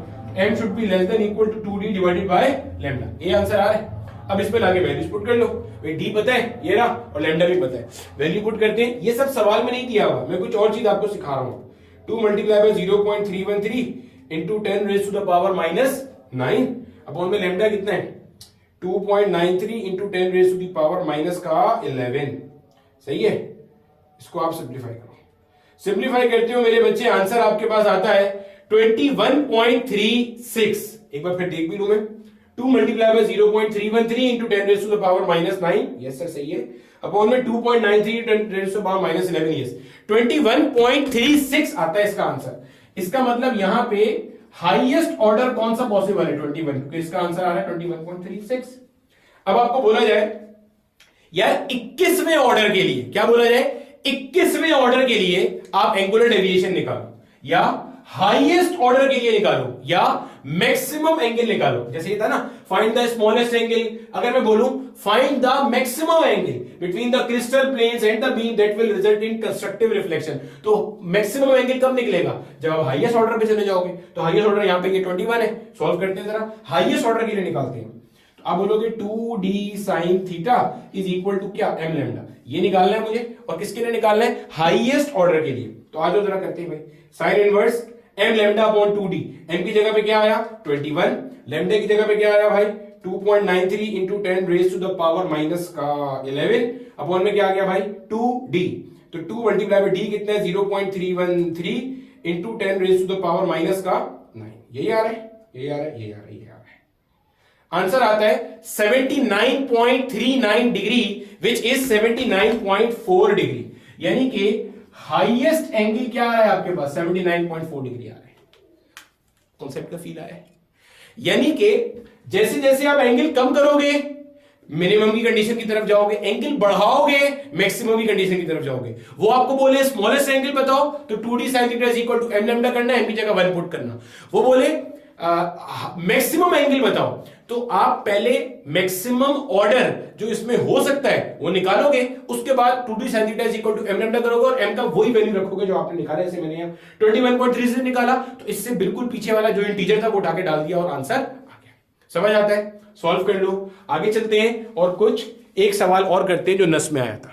m should be less than equal to 2d divided by lambda, ये आंसर आ रहा है। अब इसमें लाके वैल्यूज पुट कर लो, भाई डी पता है ये रहा और लैम्डा भी पता है, वैल्यू पुट करते हैं। ये सब सवाल में नहीं दिया हुआ, मैं कुछ और चीज आपको सिखा रहा हूं। 2 multiply by 0.313 into 10 raise to the power -9 upon में लैम्डा कितना है 2.93 into 10 raise to the power -11, सही है। इसको आप सिंप्लीफाई करो, सिंप्लीफाई करते हो मेरे बच्चे, आंसर आपके पास आता है 21.36। एक बार फिर देख भी लूं मैं, 2 multiply by 0.313 into 10 raise to the power -9, yes sir सही है, अपॉन में 2.93 10 raise to the power -11, yes 21.36 आता है इसका आंसर। इसका मतलब यहां पे हाईएस्ट ऑर्डर कौन सा पॉसिबल है 21, क्योंकि इसका आंसर आ रहा है 21.36। अब आपको बोला जाए यार 21वें ऑर्डर के लिए, क्या बोला जाए 21वें ऑर्डर के लिए आप एंगुलर डेविएशन निकालो, या हाईएस्ट ऑर्डर के लिए निकालो, या मैक्सिमम एंगल निकालो। जैसे ये था ना फाइंड द स्मॉलेस्ट एंगल, अगर मैं बोलूं find the maximum angle between the crystal planes and the beam that will result in constructive reflection, तो मैक्सिमम एंगल कब निकलेगा जब आप हाईएस्ट ऑर्डर पे चले जाओगे। तो हाईएस्ट ऑर्डर यहां पे ये 21 है, सॉल्व करते हैं जरा, हाईएस्ट ऑर्डर के लिए निकालते हैं। तो आप बोलोगे 2d sin theta is equal to क्या m लैम्डा, ये निकालना है मुझे, और किसके लिए निकालना है हाईएस्ट ऑर्डर के लिए। तो आज जरा करते हैं भाई, sine inverse m lambda upon 2d, m की जगह पे क्या आया 21, लैम्डा की जगह पे क्या आया भाई 2.93 into 10 raise to the power -11 upon में क्या आ गया भाई 2d, तो 2 मल्टीप्लाई बाय d कितना है 0.313 into 10 raise to the power -9, यही आ रहा है, यही आ रहा है, यही आ रहा है, यही आ रहा है। आंसर आता है 79.39 डिग्री विच इज 79.4 डिग्री, यानी कि हाईएस्ट एंगल क्या है आपके पास 79.4 डिग्री आ रहा है। कॉन्सेप्ट का फील आया है, यानी कि जैसे जैसे आप एंगल कम करोगे मिनिमम की कंडीशन की तरफ जाओगे, एंगल बढ़ाओगे मैक्सिमम की कंडीशन की तरफ जाओगे। वो आपको बोले स्मॉलेस्ट एंगल बताओ तो 2d sin theta is equal to m lambda करना, m की जगह 1 पुट करना। वो बोले मैक्सिमम एंगल बताओ, तो आप पहले मैक्सिमम ऑर्डर जो इसमें हो सकता है वो निकालोगे, उसके बाद 2d sin theta is equal to m lambda करोगे और m का वही वैल्यू रखोगे जो आपने निकाला। जैसे मैंने 21.3 से निकाला, तो इससे बिल्कुल पीछे वाला जो इंटीजर था वो उठा के डाल दिया और आंसर आ गया। समझ आता है, सॉल्व कर लो। आगे चलते हैं और कुछ एक सवाल और करते हैं जो नस में आया था।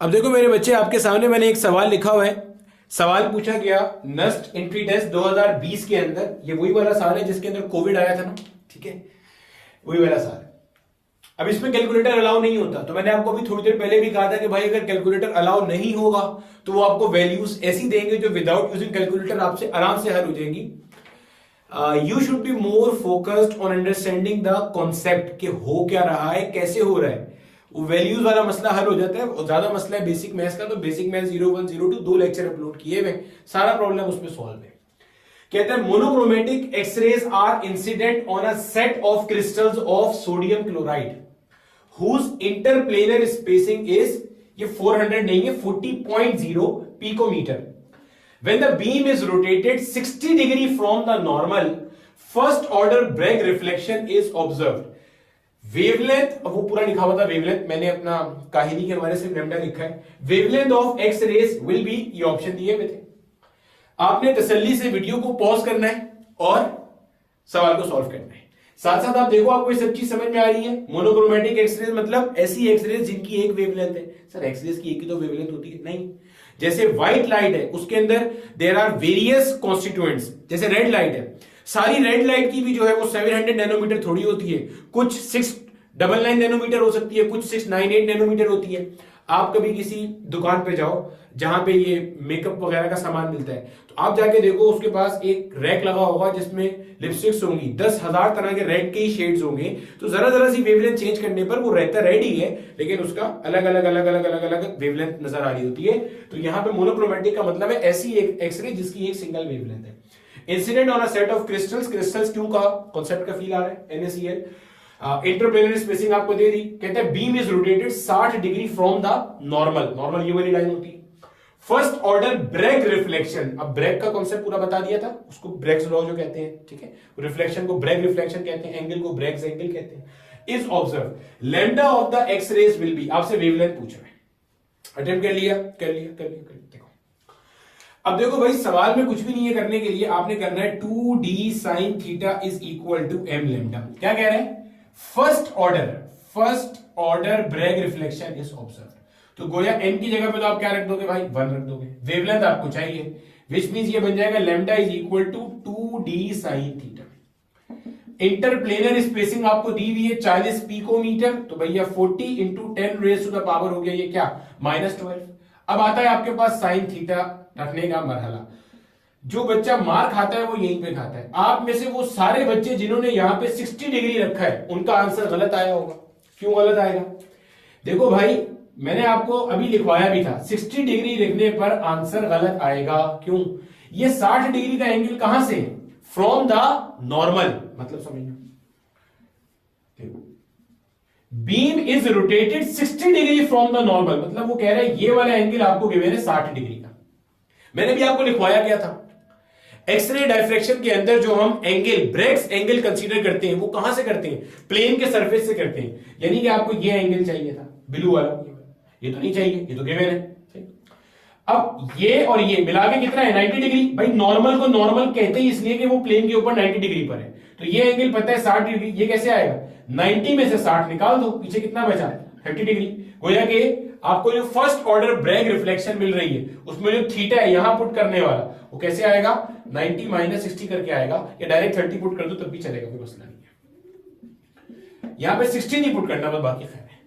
अब देखो मेरे बच्चे, आपके सामने मैंने एक सवाल लिखा हुआ है। सवाल पूछा गया नस्ट एंट्री टेस्ट 2020 के अंदर, ये वही वाला साल है जिसके अंदर कोविड आया था ना, ठीक है, वही वाला साल है। अब इसमें कैलकुलेटर अलाउ नहीं होता, तो मैंने आपको अभी थोड़ी देर पहले भी कहा था कि भाई अगर कैलकुलेटर अलाउ नहीं होगा तो वो आपको वैल्यूज ऐसी देंगे जो विदाउट यूजिंग कैलकुलेटर आपसे आराम से हल हो जाएगी। You should be more focused on understanding the concept कि हो क्या रहा है, कैसे हो रहा है, वो वैल्यूज वाला मसला हल हो जाता है। और ज्यादा मसला है बेसिक मैथ्स का, तो बेसिक मैथ्स 01 02 2 लेक्चर अपलोड किए हुए, सारा प्रॉब्लम उसमें सॉल्व है। कहते हैं monochromatic X-rays are incident on a set of crystals of sodium chloride whose interplanar spacing is, ये 400 नहीं है, 40.0 picometre. When the beam is rotated 60 degree from the normal, first order Bragg reflection is observed. Wavelength, अब वो पूरा लिखा हुआ था wavelength, मैंने अपना काहिनी के हवाले से लैम्डा लिखा है. Wavelength of X rays will be, ये ऑप्शन दिए हुए थे. आपने तसल्ली से वीडियो को पॉज करना है और सवाल को सॉल्व करना है. साथ साथ आप देखो आपको ये सब चीज समझ में आ रही है. मोनोक्रोमेटिक एक्सरेज मतलब ऐसी एक्सरेज जिनकी एक वेवलेंथ है. सर एक्सरेज की एक ही तो वेवलेंथ होती है? नहीं. जैसे व्हाइट लाइट है उसके अंदर देयर आर वेरियस कॉन्स्टिट्यूएंट्स. जैसे रेड लाइट है, सारी रेड लाइट की भी जो है वो 700 नैनोमीटर थोड़ी होती है. कुछ 699 नैनोमीटर हो सकती है, कुछ 698 नैनोमीटर होती है. आप कभी किसी दुकान पे जाओ जहां पे ये मेकअप वगैरह का सामान मिलता है, तो आप जाके देखो उसके पास एक रैक लगा होगा जिसमें लिपस्टिक्स होंगी, 10,000 तरह के रेड के ही शेड्स होंगे. तो जरा जरा सी वेवलेंथ चेंज करने पर वो रहता रेड ही है, लेकिन उसका अलग अलग अलग अलग अलग अलग वेवलेंथ नजर आ रही होती है. तो यहां पे मोनोक्रोमेटिक का मतलब है ऐसी एक एक्सरे जिसकी एक सिंगल वेवलेंथ है. Incident on a set of crystals, crystals क्यों का कॉन्सेप्ट का फील आ रहा है, NaCl. इंटरप्लेनर स्पेसिंग आपको दे दी. कहते हैं beam is rotated 60 degree from the normal. Normal ये वाली लाइन होती है. फर्स्ट ऑर्डर ब्रैग रिफ्लेक्शन, अब ब्रैग का कॉन्सेप्ट पूरा बता दिया था, उसको ब्रैग्स लॉ जो कहते हैं, ठीक है. रिफ्लेक्शन को ब्रैग रिफ्लेक्शन कहते हैं, एंगल को ब्रैग्स एंगल कहते हैं. Is observe lambda of the X rays will be, आपसे वेवलेंथ पूछ रहे हैं. अटेम्प्ट कर लिया. देखो अब देखो भाई, सवाल में कुछ भी नहीं है करने के लिए. आपने करना है 2d sin theta is equal to m lambda. क्या कह रहे हैं? First order Bragg reflection is observed. तो गोया n की जगह पे तो आप क्या रख दोगे भाई? 1 रख दोगे. वेवलेंथ आपको चाहिए, विच मींस ये बन जाएगा lambda is equal to 2d sin theta. Interplanar spacing आपको दी हुई है 40 पिकोमीटर. तो भैया 40 into 10 raise to the power हो गया ये क्या? -12. अब आता है आपके पास साइन थीटा रखने का मरहला. जो बच्चा मार खाता है वो यहीं पे खाता है. आप में से वो सारे बच्चे जिन्होंने यहां पे 60 डिग्री रखा है उनका आंसर गलत आया होगा. क्यों गलत आएगा? देखो भाई, मैंने आपको अभी लिखवाया भी था 60 डिग्री लिखने पर आंसर गलत आएगा. क्यों? ये 60 डिग्री का एंगल कहां से? From the normal. मतलब समझना, beam is rotated 60 degree from the normal. मतलब वो कह रहे हैं ये वाला एंगल आपको गिवन है 60 डिग्री का. मैंने भी आपको लिखवाया क्या था, एक्सरे डायफ्रेक्शन के अंदर जो हम एंगल ब्रैग्स एंगल कंसीडर करते हैं वो कहां से करते हैं? प्लेन के सरफेस से करते हैं. यानी कि आपको ये एंगल चाहिए था ब्लू वाला, ये तो नहीं चाहिए, ये तो गिवन है. अब ये और ये मिला के कितना है? 90 डिग्री. भाई नॉर्मल को नॉर्मल कहते ही इसलिए कि वो प्लेन के ऊपर 90 डिग्री पर है. तो ये एंगल पता है 60 डिग्री. ये कैसे आएगा? 90 में से 60 निकाल दो, पीछे कितना बचा? 30 डिग्री. गोया कि आपको जो फर्स्ट ऑर्डर ब्रैग रिफ्लेक्शन मिल रही है उसमें जो थीटा है यहां पुट करने वाला वो कैसे आएगा? 90 माइनस 60 करके आएगा, या डायरेक्ट 30 पुट कर दो तब भी चलेगा, कोई मसला नहीं है. यहां पे 60 नहीं पुट करना, बस बाकी खैर है.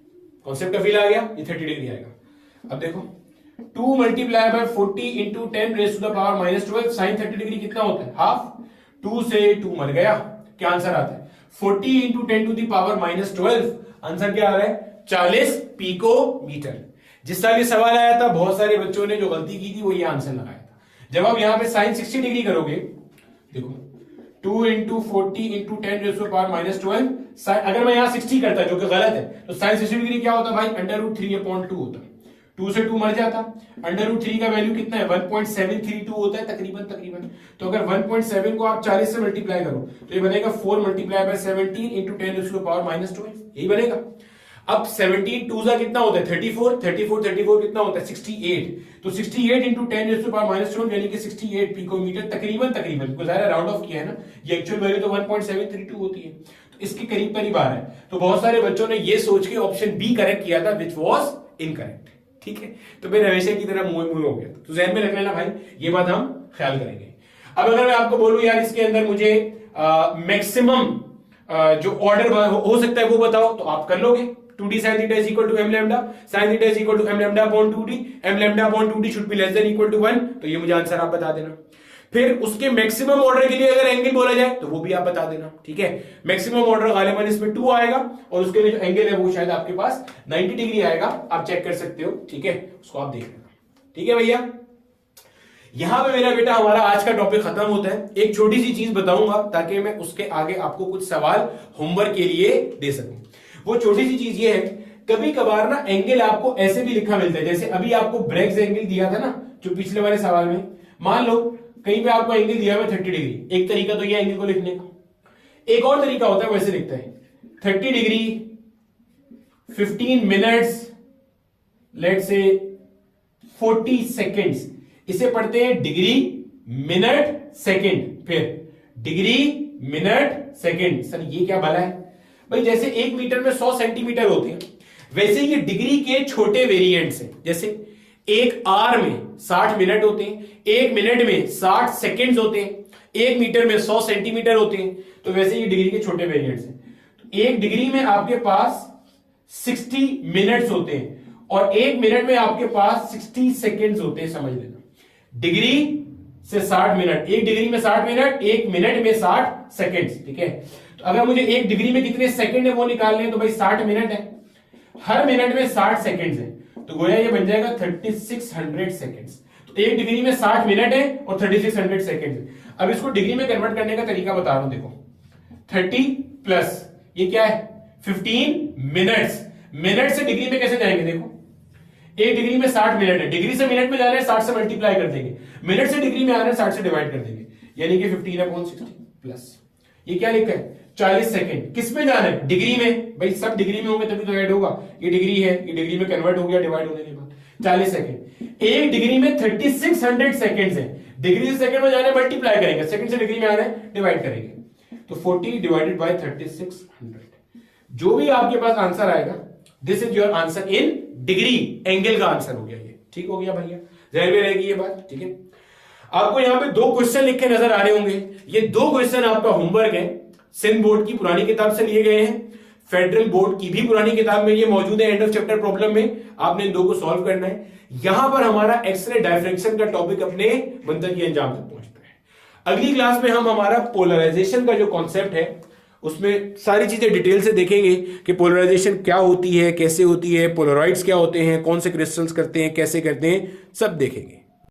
कॉन्सेप्ट का फील आ गया. ये 30 डिग्री आएगा. अब देखो 2 multiply by 40 into 10 raise to the power -12 sine 30 degree कितना होता है? हाफ. 2 से 2 मर गया. क्या आंसर आता है? 40 into 10 to the power -12. Answer क्या आ रहा है? 40 पिकोमीटर. जिस साल ये सवाल आया था बहुत सारे बच्चों ने जो गलती की थी वो ये आंसर लगाया था. जब आप यहां पे साइन 60 डिग्री करोगे, देखो 2 into 40 into 10 raise to the power -12. अगर मैं यहां 60 करता जो कि गलत है, तो साइन 60 डिग्री क्या होता भाई? √3/2 होता. 2 से 2 मर जाता. √3 का वैल्यू कितना है? 1.732 होता है तकरीबन. तो अगर 1.7 को आप 40 से मल्टीप्लाई करो तो ये बनेगा 4 multiply by 17 into 10 raise to the power -12. यही बनेगा. अब 17 2 जा कितना होता है? 34 कितना होता है? 68. तो 68 into 10 raise to the power -12 यानी कि 68 पिकोमीटर तकरीबन गुजारा राउंड ऑफ किया है ना. ये एक्चुअल वैल्यू तो 1.732 होती है, तो इसके करीब आ है. तो बहुत सारे बच्चों ने ये सोच के ऑप्शन बी करेक्ट किया था विच वाज इनकरेक्ट. ठीक है, तो मेरे हमेशा की तरह मुंह हो गया. तो जहन में रख लेना भाई, ये बात हम ख्याल करेंगे. अब अगर मैं आपको बोलूं यार इसके अंदर मुझे मैक्सिमम जो ऑर्डर हो सकता है वो बताओ, तो आप कर लोगे. 2d sin theta is equal to m lambda, sin theta is equal to m lambda upon 2d, m lambda upon 2d should be less than equal to 1. तो ये मुझे आंसर आप बता देना. फिर उसके मैक्सिमम ऑर्डर के लिए अगर एंगल बोला जाए तो वो भी आप बता देना. ठीक है, मैक्सिमम ऑर्डर गालिबन इसमें 2 आएगा और उसके लिए जो एंगल है वो शायद आपके पास 90 डिग्री आएगा. आप चेक कर सकते हो. ठीक है, उसको आप देख लेना. ठीक है भैया, यहां पे मेरा बेटा हमारा आज का टॉपिक खत्म होता है। एक छोटी सी चीज बताऊंगा ताकि मैं उसके आगे आपको कुछ सवाल होमवर्क के लिए दे सकूं। वो छोटी सी चीज ये है, कभी कभार ना एंगल आपको ऐसे भी लिखा मिलता है, जैसे अभी आपको ब्रेग्स एंगल दिया था ना जो पिछले वाले सवाल में। मान लो कहीं पे आपको एंगल दिया हुआ 30 डिग्री, एक तरीका तो ये एंगल को लिखने का। एक और तरीका होता है वैसे लिखता है 30 डिग्री 15 मिनट्स लेट से 40 सेकेंड्स। इसे पढ़ते हैं डिग्री मिनट सेकेंड, फिर डिग्री मिनट सेकेंड। सर ये क्या भला है भाई? जैसे 1 मीटर में 100 सेंटीमीटर होते हैं, वैसे ये डिग्री के छोटे वेरिएंट्स हैं। जैसे 1 आवर में 60 मिनट होते हैं, 1 मिनट में 60 सेकेंड्स होते हैं, 1 मीटर में 100 सेंटीमीटर होते हैं। तो वैसे ये डिग्री के छोटे वेरिएंट्स हैं। तो 1 डिग्री में आपके पास 60 मिनट्स होते हैं और 1 मिनट में आपके पास 60 सेकेंड्स होते हैं। समझ लेना, डिग्री से 60 मिनट, 1 डिग्री में 60 मिनट, 1 मिनट में 60 सेकेंड्स। ठीक है, तो अगर मुझे 1 डिग्री में कितने सेकंड है वो निकालने हैं तो भाई 60 मिनट है, हर मिनट में 60 सेकेंड्स है, तो गोया ये बन जाएगा 3600 सेकेंड्स। तो 1 डिग्री में 60 मिनट है और 3600 सेकेंड्स है। अब इसको डिग्री में कन्वर्ट करने का तरीका बता रहा हूं, देखो 30 प्लस ये क्या है 15 मिनट्स। मिनट से डिग्री में कैसे जाएंगे? देखो 1 डिग्री में 60 मिनट है, डिग्री से मिनट में जाना है 60 से मल्टीप्लाई कर देंगे, मिनट से डिग्री में आना है 60 से डिवाइड कर देंगे, यानी कि 15/60 प्लस ये क्या लिखा है 40 सेकेंड। किस में जाना है? डिग्री में। भाई सब डिग्री में होंगे तभी तो ऐड होगा। ये डिग्री है, ये डिग्री में कन्वर्ट हो गया डिवाइड होने के बाद 40 सेकेंड। 1 डिग्री में 3600 सेकेंड्स है, डिग्री से सेकेंड में जाना है मल्टीप्लाई करेंगे, सेकेंड से डिग्री में आना है डिवाइड करेंगे, तो 40 डिवाइडेड बाय 3600। जो भी आपके पास आंसर आएगा this is your answer in degree, angle का आंसर हो गया ये। ठीक हो गया भैया, जहर में रहेगी ये बात। ठीक है, आपको यहां पे 2 क्वेश्चन लिखे नजर आ रहे होंगे। ये 2 क्वेश्चन आपका होमवर्क है, सिंध बोर्ड की पुरानी किताब से लिए गए हैं, फेडरल बोर्ड की भी पुरानी किताब में ये मौजूद है। एंड ऑफ चैप्टर प्रॉब्लम में आपने इन 2 को सॉल्व करना है। यहां पर हमारा एक्सरे डायफ्रेक्शन का टॉपिक अपने मंतव्य अंजाम तक पहुंचता है। अगली क्लास में हम हमारा पोलराइजेशन का जो कॉन्सेप्ट है उसमें सारी चीजें डिटेल से देखेंगे कि पोलराइजेशन क्या होती है, कैसे होती है, पोलराइड्स क्या होते हैं, कौन से क्रिस्टल्स करते हैं, कैसे करते हैं, सब देखेंगे।